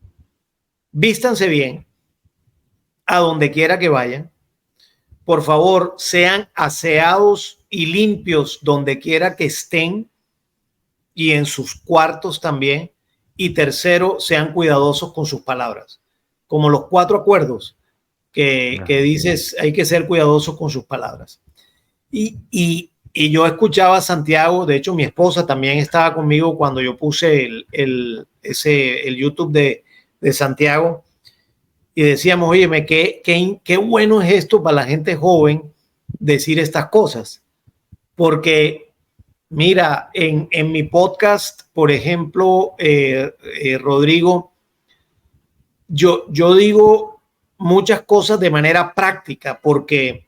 Speaker 2: vístanse bien a donde quiera que vayan. Por favor, sean aseados y limpios donde quiera que estén y en sus cuartos también. Y tercero, sean cuidadosos con sus palabras. Como los 4 acuerdos que dices, hay que ser cuidadosos con sus palabras. Y yo escuchaba a Santiago, de hecho mi esposa también estaba conmigo cuando yo puse el YouTube de Santiago. Y decíamos, oye, qué bueno es esto para la gente joven decir estas cosas. Porque, mira, en mi podcast, por ejemplo, Rodrigo, yo digo muchas cosas de manera práctica porque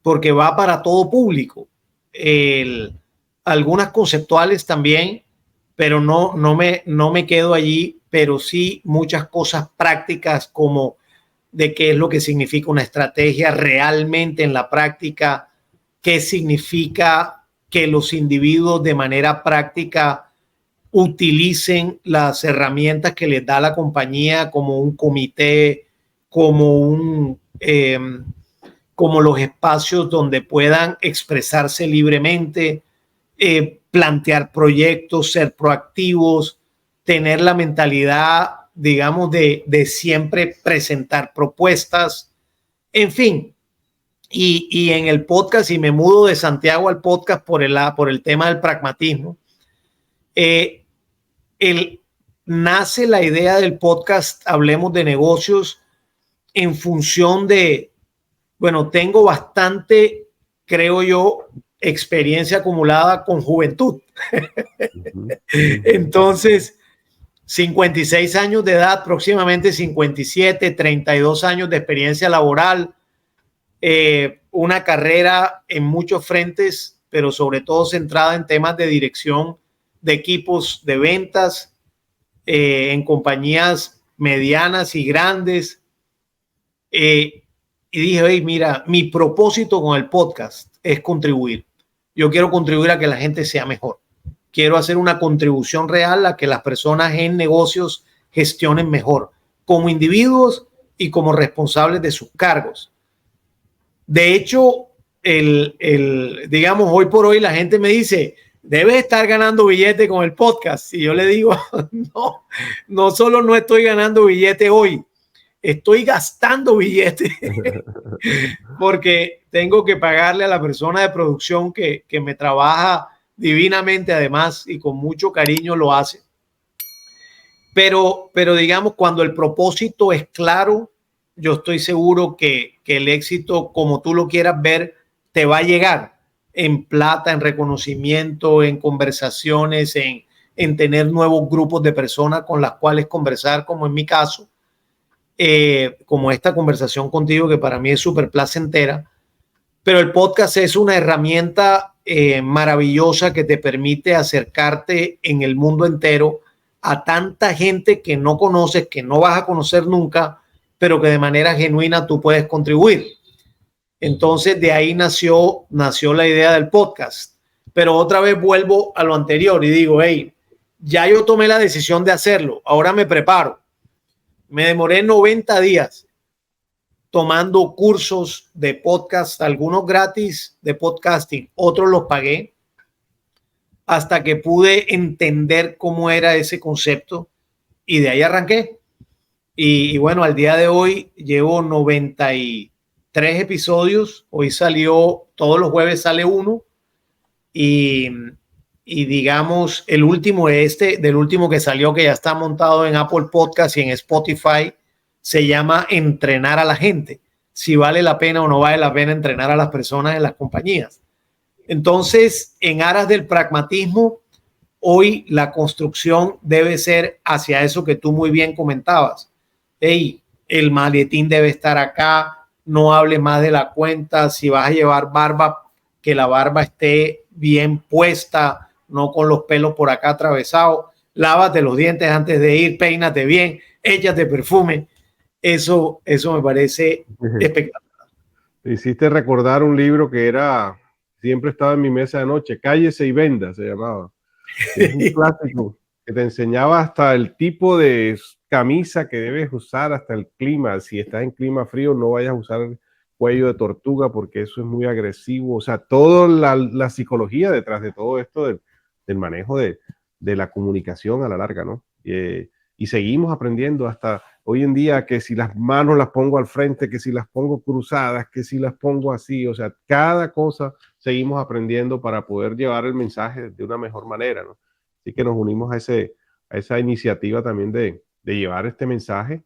Speaker 2: va para todo público. Algunas conceptuales también, pero no me quedo allí, pero sí muchas cosas prácticas como de qué es lo que significa una estrategia realmente en la práctica, qué significa que los individuos de manera práctica utilicen las herramientas que les da la compañía como un comité, como los espacios donde puedan expresarse libremente, plantear proyectos, ser proactivos, tener la mentalidad, digamos, de siempre presentar propuestas, en fin. Y en el podcast, y me mudo de Santiago al podcast por el tema del pragmatismo, nace la idea del podcast Hablemos de Negocios en función de, bueno, tengo bastante, creo yo, experiencia acumulada con juventud. Entonces, 56 años de edad, próximamente 57, 32 años de experiencia laboral, una carrera en muchos frentes, pero sobre todo centrada en temas de dirección de equipos de ventas, en compañías medianas y grandes. Y dije, hey, mira, mi propósito con el podcast es contribuir. Yo quiero contribuir a que la gente sea mejor. Quiero hacer una contribución real a que las personas en negocios gestionen mejor, como individuos y como responsables de sus cargos. De hecho, digamos, hoy por hoy la gente me dice, debes estar ganando billete con el podcast. Y yo le digo, no solo no estoy ganando billete hoy, estoy gastando billete porque tengo que pagarle a la persona de producción que me trabaja divinamente además y con mucho cariño lo hace. Pero digamos, cuando el propósito es claro, yo estoy seguro que el éxito, como tú lo quieras ver, te va a llegar en plata, en reconocimiento, en conversaciones, en tener nuevos grupos de personas con las cuales conversar, como en mi caso, como esta conversación contigo, que para mí es súper placentera. Pero el podcast es una herramienta maravillosa que te permite acercarte en el mundo entero a tanta gente que no conoces, que no vas a conocer nunca, pero que de manera genuina tú puedes contribuir. Entonces de ahí nació la idea del podcast. Pero otra vez vuelvo a lo anterior y digo, hey, ya yo tomé la decisión de hacerlo, ahora me preparo. Me demoré 90 días tomando cursos de podcast, algunos gratis de podcasting, otros los pagué, hasta que pude entender cómo era ese concepto y de ahí arranqué. Y bueno, al día de hoy llevo 93 episodios. Hoy salió, todos los jueves sale uno. Y digamos, el último del último que salió, que ya está montado en Apple Podcast y en Spotify, se llama Entrenar a la gente. Si vale la pena o no vale la pena entrenar a las personas en las compañías. Entonces, en aras del pragmatismo, hoy la construcción debe ser hacia eso que tú muy bien comentabas. Hey, el maletín debe estar acá, no hables más de la cuenta, si vas a llevar barba, que la barba esté bien puesta, no con los pelos por acá atravesados, lávate los dientes antes de ir, peínate bien, échate perfume. Eso me parece espectacular.
Speaker 1: Te hiciste recordar un libro que siempre estaba en mi mesa de noche, Cállese y Venda, se llamaba. Es un clásico que te enseñaba hasta el tipo de camisa que debes usar, hasta el clima. Si estás en clima frío, no vayas a usar cuello de tortuga porque eso es muy agresivo. O sea, toda la psicología detrás de todo esto del manejo de la comunicación a la larga, ¿no? Y seguimos aprendiendo hasta hoy en día, que si las manos las pongo al frente, que si las pongo cruzadas, que si las pongo así, o sea, cada cosa seguimos aprendiendo para poder llevar el mensaje de una mejor manera, ¿no? Así que nos unimos a esa iniciativa también de llevar este mensaje,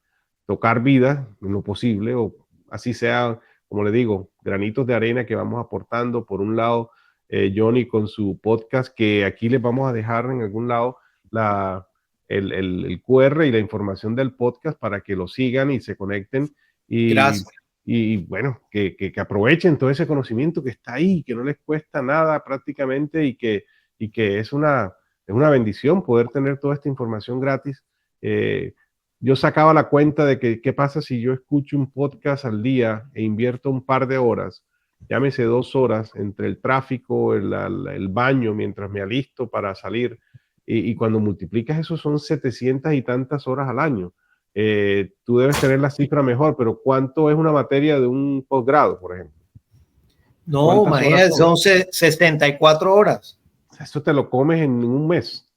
Speaker 1: tocar vidas en lo posible, o así sea, como le digo, granitos de arena que vamos aportando. Por un lado, Johnny con su podcast, que aquí les vamos a dejar en algún lado el QR y la información del podcast para que lo sigan y se conecten.
Speaker 2: Gracias.
Speaker 1: Y bueno, que aprovechen todo ese conocimiento que está ahí, que no les cuesta nada prácticamente y que es una bendición poder tener toda esta información gratis. Yo sacaba la cuenta de que qué pasa si yo escucho un podcast al día e invierto un par de horas, llámese 2 horas, entre el tráfico, el baño, mientras me alisto para salir, y cuando multiplicas eso son 700 y tantas horas al año. Tú debes tener la cifra mejor, pero ¿cuánto es una materia de un posgrado, por ejemplo?
Speaker 2: No, imagínate, son 64 horas.
Speaker 1: Eso te lo comes en un mes.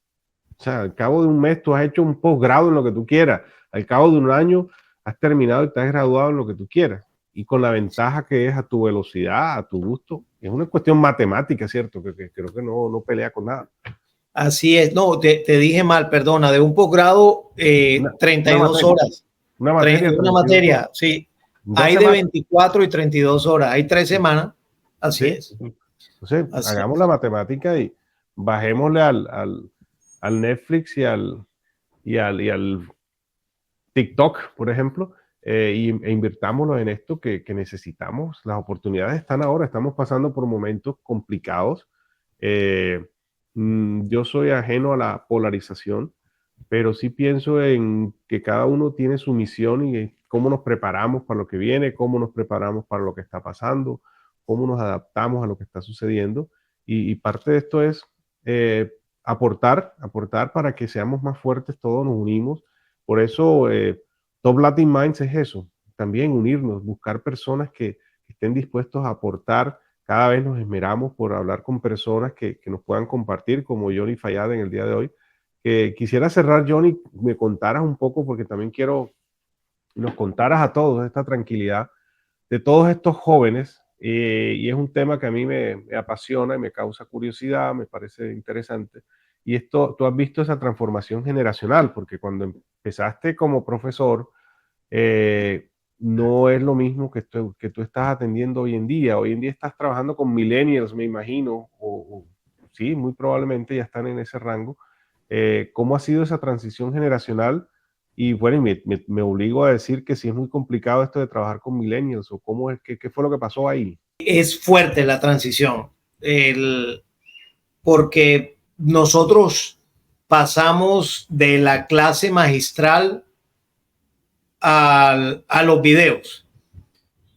Speaker 1: O sea, al cabo de un mes tú has hecho un posgrado en lo que tú quieras. Al cabo de un año has terminado y te has graduado en lo que tú quieras. Y con la ventaja que es a tu velocidad, a tu gusto. Es una cuestión matemática, ¿cierto? Que creo que no pelea con nada.
Speaker 2: Así es. No, te dije mal, perdona. De un posgrado, 32 horas.
Speaker 1: Una materia.
Speaker 2: Una materia, sí. Hay de 24 y 32 horas. Hay 3 semanas. Así es.
Speaker 1: Entonces, hagamos la matemática y bajémosle al Netflix y al TikTok, por ejemplo, e invirtámoslo en esto que necesitamos. Las oportunidades están ahora, estamos pasando por momentos complicados. Yo soy ajeno a la polarización, pero sí pienso en que cada uno tiene su misión y cómo nos preparamos para lo que viene, cómo nos preparamos para lo que está pasando, cómo nos adaptamos a lo que está sucediendo. Y parte de esto es aportar para que seamos más fuertes, todos nos unimos. Por eso Top Latin Minds es eso, también unirnos, buscar personas que estén dispuestos a aportar. Cada vez nos esmeramos por hablar con personas que nos puedan compartir, como Johnny Fayad en el día de hoy. Quisiera cerrar, Johnny, me contaras un poco, porque también quiero nos contaras a todos esta tranquilidad de todos estos jóvenes, y es un tema que a mí me apasiona y me causa curiosidad, me parece interesante. Y esto, tú has visto esa transformación generacional, porque cuando empezaste como profesor, no es lo mismo que tú estás atendiendo hoy en día. Hoy en día estás trabajando con millennials, me imagino, o sí, muy probablemente ya están en ese rango. ¿Cómo ha sido esa transición generacional? Y bueno, me obligo a decir que sí es muy complicado esto de trabajar con millennials, o cómo es, qué fue lo que pasó ahí.
Speaker 2: Es fuerte la transición, porque nosotros pasamos de la clase magistral a los videos,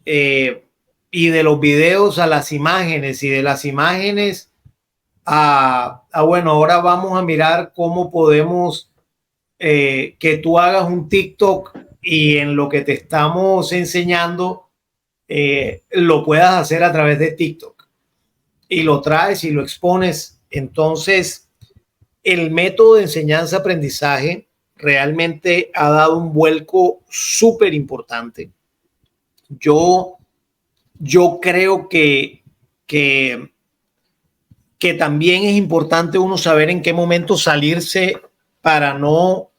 Speaker 2: y de los videos a las imágenes, y de las imágenes bueno, ahora vamos a mirar cómo podemos que tú hagas un TikTok y en lo que te estamos enseñando lo puedas hacer a través de TikTok, y lo traes y lo expones. Entonces, el método de enseñanza-aprendizaje realmente ha dado un vuelco súper importante. Yo creo que también es importante uno saber en qué momento salirse para no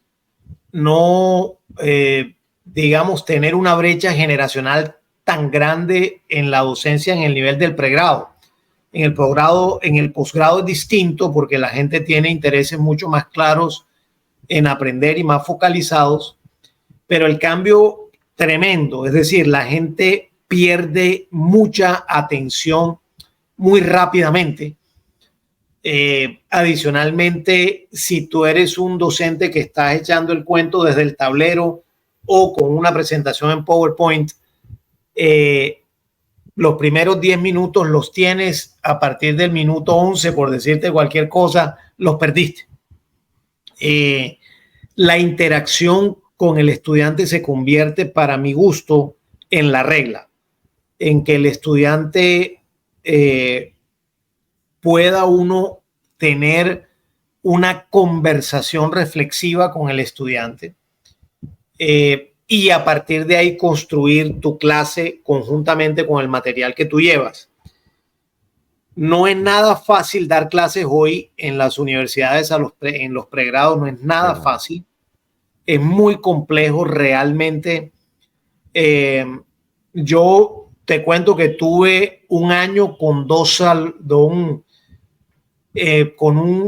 Speaker 2: digamos, tener una brecha generacional tan grande en la docencia en el nivel del pregrado. En el posgrado es distinto porque la gente tiene intereses mucho más claros en aprender y más focalizados, pero el cambio tremendo, es decir, la gente pierde mucha atención muy rápidamente. Adicionalmente, si tú eres un docente que estás echando el cuento desde el tablero o con una presentación en PowerPoint, los primeros 10 minutos los tienes, a partir del minuto 11, por decirte cualquier cosa, los perdiste. La interacción con el estudiante se convierte, para mi gusto, en la regla, en que el estudiante pueda uno tener una conversación reflexiva con el estudiante y a partir de ahí construir tu clase conjuntamente con el material que tú llevas. No es nada fácil dar clases hoy en las universidades en los pregrados, no es nada fácil. Es muy complejo realmente. Yo te cuento que tuve un año con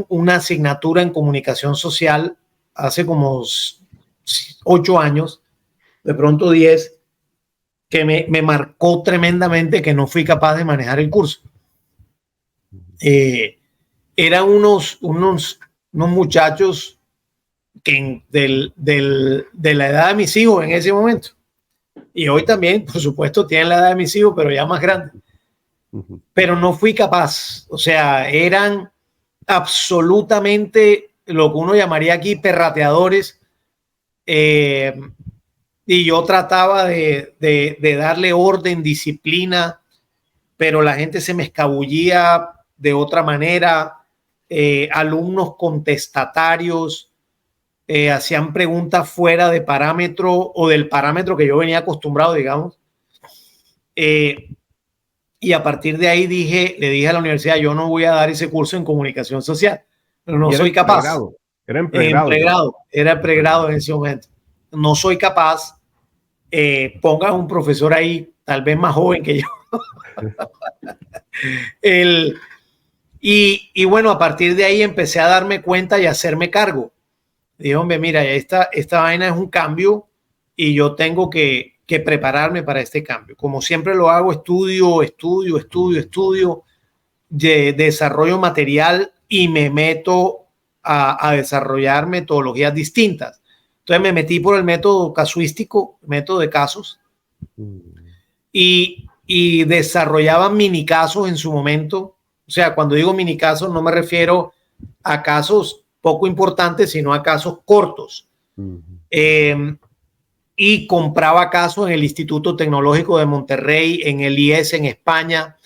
Speaker 2: una asignatura en comunicación social hace como 8 años, de pronto 10, que me marcó tremendamente, que no fui capaz de manejar el curso. Eran unos muchachos de la edad de mis hijos en ese momento. Y hoy también, por supuesto, tienen la edad de mis hijos, pero ya más grandes. Pero no fui capaz. O sea, eran absolutamente lo que uno llamaría aquí perrateadores. Y yo trataba de darle orden, disciplina, pero la gente se me escabullía de otra manera. Alumnos contestatarios, hacían preguntas fuera de parámetro o del parámetro que yo venía acostumbrado, digamos. Y a partir de ahí le dije a la universidad, yo no voy a dar ese curso en comunicación social, pero no soy capaz.
Speaker 1: Era en pregrado.
Speaker 2: Era pregrado en ese momento. No soy capaz. Pongan un profesor ahí, tal vez más joven que yo. Y bueno, a partir de ahí empecé a darme cuenta y a hacerme cargo. Dije, hombre, mira, esta vaina es un cambio y yo tengo que prepararme para este cambio. Como siempre lo hago, estudio, desarrollo material y me meto a desarrollar metodologías distintas. Entonces me metí por el método casuístico, método de casos, y desarrollaba mini casos en su momento. O sea, cuando digo mini casos no me refiero a casos poco importantes, sino a casos cortos. Y compraba casos en el Instituto Tecnológico de Monterrey, en el IES en España.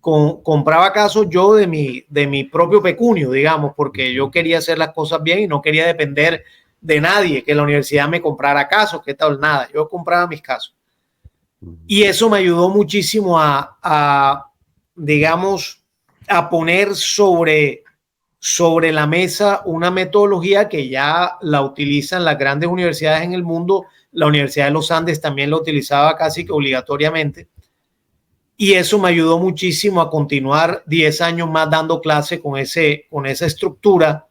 Speaker 2: Compraba casos yo de mi propio pecunio, digamos, porque yo quería hacer las cosas bien y no quería depender de nadie, que la universidad me comprara casos, que tal, nada. Yo compraba mis casos. Y eso me ayudó muchísimo digamos, a poner sobre la mesa una metodología que ya la utilizan las grandes universidades en el mundo. La Universidad de los Andes también la utilizaba casi que obligatoriamente. Y eso me ayudó muchísimo a continuar 10 años más dando clase con esa estructura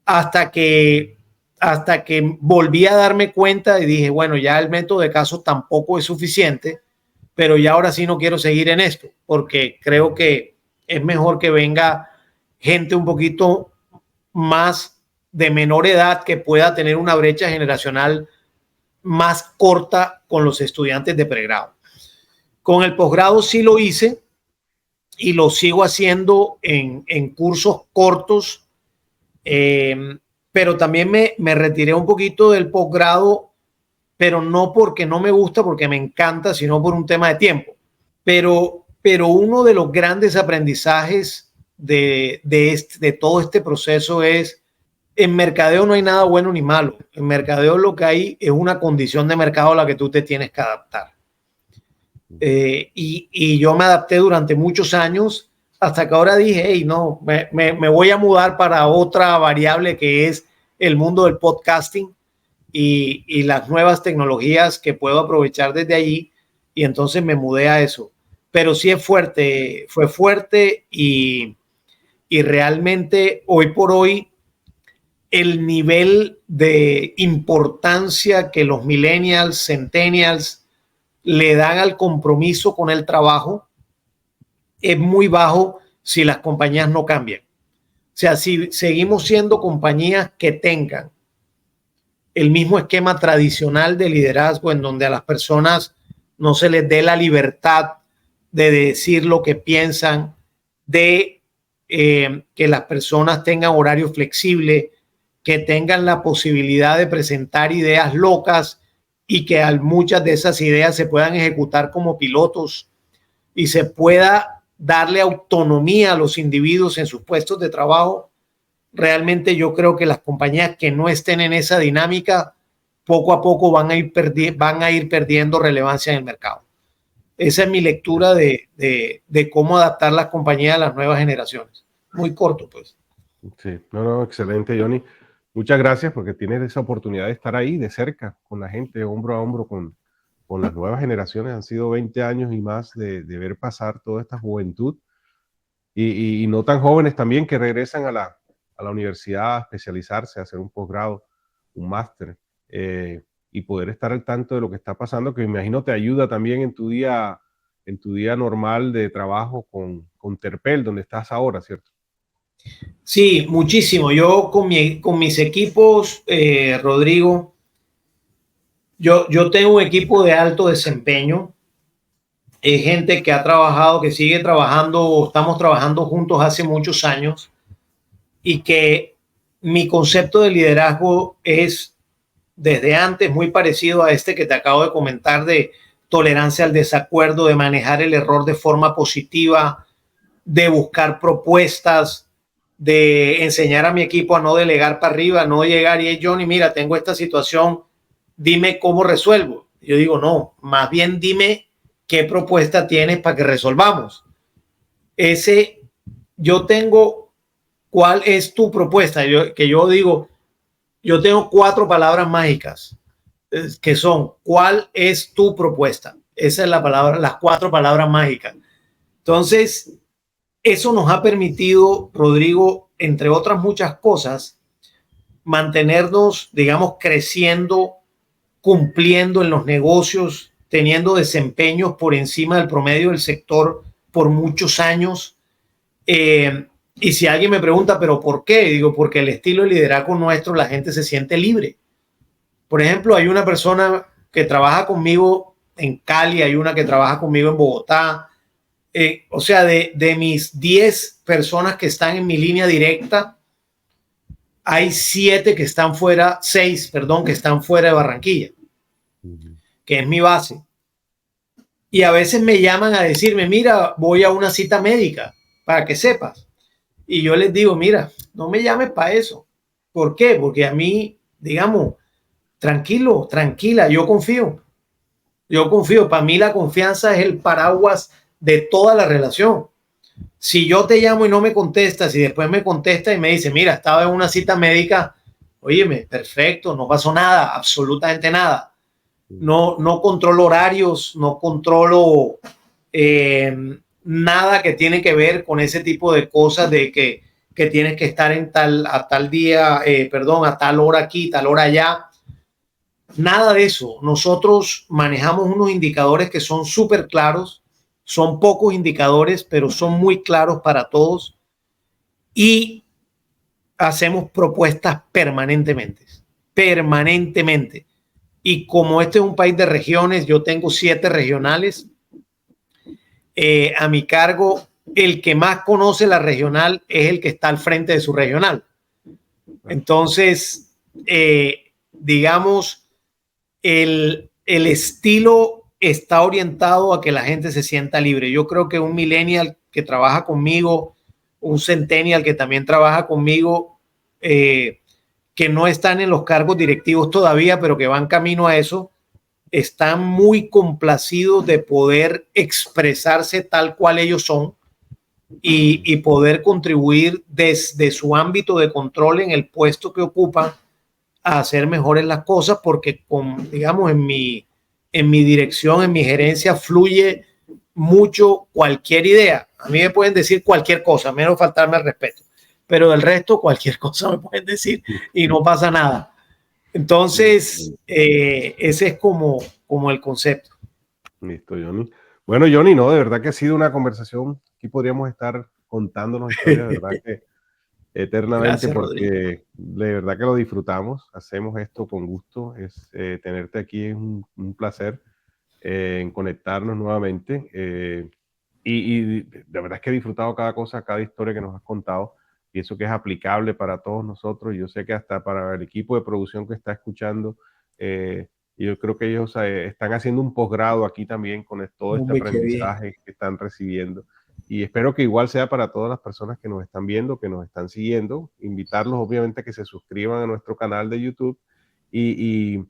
Speaker 2: hasta que volví a darme cuenta y dije, bueno, ya el método de casos tampoco es suficiente, pero ya ahora sí no quiero seguir en esto, porque creo que es mejor que venga gente un poquito más de menor edad que pueda tener una brecha generacional más corta con los estudiantes de pregrado. Con el posgrado sí lo hice y lo sigo haciendo en cursos cortos, pero también me retiré un poquito del posgrado, pero no porque no me gusta, porque me encanta, sino por un tema de tiempo. Pero uno de los grandes aprendizajes de todo este proceso es, en mercadeo no hay nada bueno ni malo. En mercadeo lo que hay es una condición de mercado a la que tú te tienes que adaptar. Y yo me adapté durante muchos años hasta que ahora dije, hey, no, me voy a mudar para otra variable que es el mundo del podcasting y las nuevas tecnologías que puedo aprovechar desde allí. Y entonces me mudé a eso. pero sí es fuerte, fue fuerte y realmente hoy por hoy el nivel de importancia que los millennials, centennials le dan al compromiso con el trabajo es muy bajo si las compañías no cambian. O sea, si seguimos siendo compañías que tengan el mismo esquema tradicional de liderazgo en donde a las personas no se les dé la libertad de decir lo que piensan, de que las personas tengan horario flexible, que tengan la posibilidad de presentar ideas locas y que muchas de esas ideas se puedan ejecutar como pilotos y se pueda darle autonomía a los individuos en sus puestos de trabajo. Realmente yo creo que las compañías que no estén en esa dinámica poco a poco van a ir perdiendo relevancia en el mercado. Esa es mi lectura de cómo adaptar las compañías a las nuevas generaciones. Muy corto, pues.
Speaker 1: Sí, no, excelente, Johnny. Muchas gracias porque tienes esa oportunidad de estar ahí de cerca con la gente, hombro a hombro con las nuevas generaciones. Han sido 20 años y más de ver pasar toda esta juventud y no tan jóvenes también que regresan a la universidad a especializarse, a hacer un posgrado, un máster, y poder estar al tanto de lo que está pasando, que me imagino te ayuda también en tu día normal de trabajo con Terpel, donde estás ahora, ¿cierto?
Speaker 2: Sí, muchísimo. Yo con mis equipos, Rodrigo, yo tengo un equipo de alto desempeño. Es gente que ha trabajado, que sigue trabajando, estamos trabajando juntos hace muchos años y que mi concepto de liderazgo es desde antes muy parecido a este que te acabo de comentar de tolerancia al desacuerdo, de manejar el error de forma positiva, de buscar propuestas, de enseñar a mi equipo a no delegar para arriba, no llegar y Johnny, mira, tengo esta situación, dime cómo resuelvo. Yo digo, no, más bien dime qué propuesta tienes para que resolvamos. Yo tengo, ¿cuál es tu propuesta? Yo digo, yo tengo 4 palabras mágicas que son, ¿cuál es tu propuesta? Esa es la palabra, las 4 palabras mágicas. Entonces, eso nos ha permitido, Rodrigo, entre otras muchas cosas, mantenernos, digamos, creciendo, cumpliendo en los negocios, teniendo desempeños por encima del promedio del sector por muchos años. Y si alguien me pregunta, ¿pero por qué? Digo, porque el estilo de liderazgo nuestro, la gente se siente libre. Por ejemplo, hay una persona que trabaja conmigo en Cali, hay una que trabaja conmigo en Bogotá. O sea, de mis 10 personas que están en mi línea directa, hay 7 que están fuera, 6, perdón, que están fuera de Barranquilla, que es mi base. Y a veces me llaman a decirme, mira, voy a una cita médica, para que sepas. Y yo les digo, mira, no me llames para eso. ¿Por qué? Porque a mí, digamos, tranquilo, tranquila, yo confío. Yo confío. Para mí la confianza es el paraguas de toda la relación. Si yo te llamo y no me contestas y después me contesta y me dice, mira, estaba en una cita médica, óyeme, perfecto, no pasó nada, absolutamente nada. No controlo horarios, no controlo nada que tiene que ver con ese tipo de cosas de que tienes que estar a tal día, a tal hora aquí, tal hora allá. Nada de eso. Nosotros manejamos unos indicadores que son súper claros. Son pocos indicadores, pero son muy claros para todos. Y hacemos propuestas permanentemente. Permanentemente. Y como este es un país de regiones, yo tengo 7 regionales. A mi cargo, el que más conoce la regional es el que está al frente de su regional. Entonces, digamos, el estilo está orientado a que la gente se sienta libre. Yo creo que un millennial que trabaja conmigo, un centennial que también trabaja conmigo, que no están en los cargos directivos todavía, pero que van camino a eso, están muy complacidos de poder expresarse tal cual ellos son y poder contribuir desde su ámbito de control en el puesto que ocupan a hacer mejores las cosas, porque digamos, en mi dirección, en mi gerencia, fluye mucho cualquier idea. A mí me pueden decir cualquier cosa, menos faltarme al respeto. Pero del resto, cualquier cosa me pueden decir y no pasa nada. Entonces, ese es como el concepto.
Speaker 1: Listo, Johnny. Bueno, Johnny, no, de verdad que ha sido una conversación. Aquí podríamos estar contándonos historias, de verdad que eternamente. Gracias, porque Rodrigo, de verdad que lo disfrutamos. Hacemos esto con gusto. Tenerte aquí es un placer en conectarnos nuevamente. Y de verdad es que he disfrutado cada cosa, cada historia que nos has contado. Pienso que es aplicable para todos nosotros. Yo sé que hasta para el equipo de producción que está escuchando, yo creo que ellos están haciendo un posgrado aquí también con todo este aprendizaje que están recibiendo. Y espero que igual sea para todas las personas que nos están viendo, que nos están siguiendo. Invitarlos obviamente a que se suscriban a nuestro canal de YouTube. Y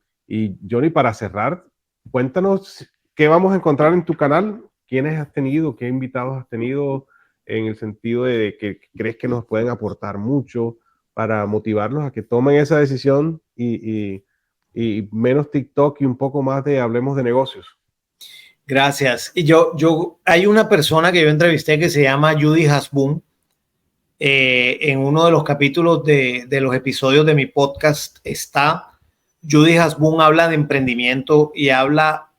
Speaker 1: Johnny, para cerrar, cuéntanos qué vamos a encontrar en tu canal, quiénes has tenido, qué invitados has tenido, en el sentido de que crees que nos pueden aportar mucho para motivarlos a que tomen esa decisión y menos TikTok y un poco más de hablemos de negocios.
Speaker 2: Gracias. Y hay una persona que yo entrevisté que se llama Judy Hasbun. En uno de los capítulos de los episodios de mi podcast está. Judy Hasbun habla de emprendimiento y habla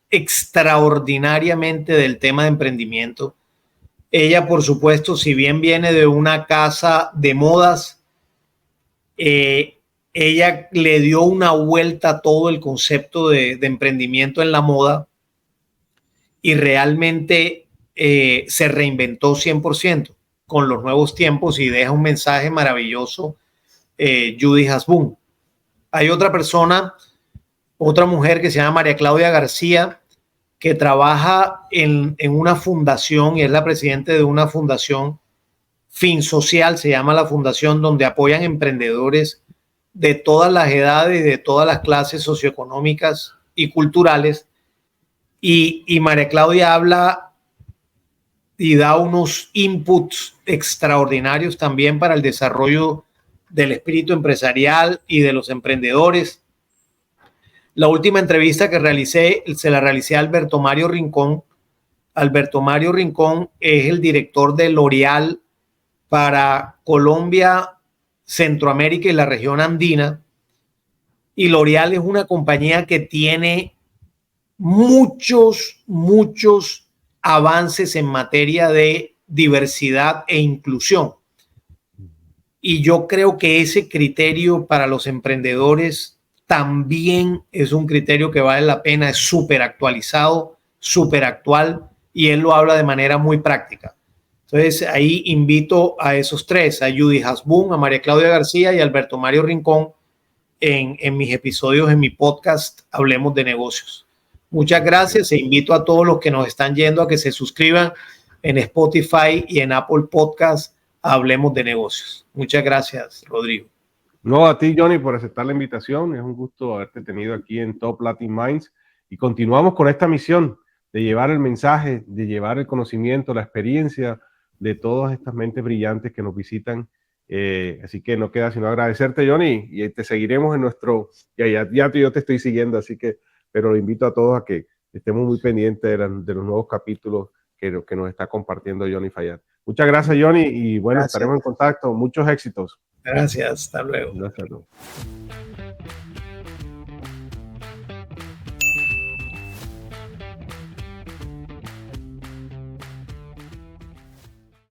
Speaker 2: extraordinariamente del tema de emprendimiento. Ella, por supuesto, si bien viene de una casa de modas, ella le dio una vuelta a todo el concepto de emprendimiento en la moda y realmente se reinventó 100% con los nuevos tiempos y deja un mensaje maravilloso, Judy Hasbun. Hay otra persona, otra mujer que se llama María Claudia García, que trabaja en una fundación y es la presidenta de una fundación Fin Social, se llama la fundación, donde apoyan emprendedores de todas las edades y de todas las clases socioeconómicas y culturales. Y María Claudia habla y da unos inputs extraordinarios también para el desarrollo del espíritu empresarial y de los emprendedores. La última entrevista que realicé, se la realicé a Alberto Mario Rincón. Alberto Mario Rincón es el director de L'Oreal para Colombia, Centroamérica y la región andina. Y L'Oreal es una compañía que tiene muchos avances en materia de diversidad e inclusión. Y yo creo que ese criterio para los emprendedores también es un criterio que vale la pena, es súper actualizado, súper actual, y él lo habla de manera muy práctica. Entonces ahí invito a esos tres, a Judy Hasbun, a María Claudia García y a Alberto Mario Rincón en mis episodios, en mi podcast Hablemos de Negocios. Muchas gracias e invito a todos los que nos están yendo a que se suscriban en Spotify y en Apple Podcast a Hablemos de Negocios. Muchas gracias, Rodrigo.
Speaker 1: No, a ti, Johnny, por aceptar la invitación. Es un gusto haberte tenido aquí en Top Latin Minds y continuamos con esta misión de llevar el mensaje, de llevar el conocimiento, la experiencia de todas estas mentes brillantes que nos visitan. Así que no queda sino agradecerte, Johnny, y te seguiremos en nuestro, ya yo te estoy siguiendo, así que, pero lo invito a todos a que estemos muy pendientes de los nuevos capítulos que nos está compartiendo Johnny Fayad. Muchas gracias, Johnny, y bueno, estaremos en contacto. Muchos éxitos.
Speaker 2: Gracias, hasta luego.
Speaker 1: Hasta luego.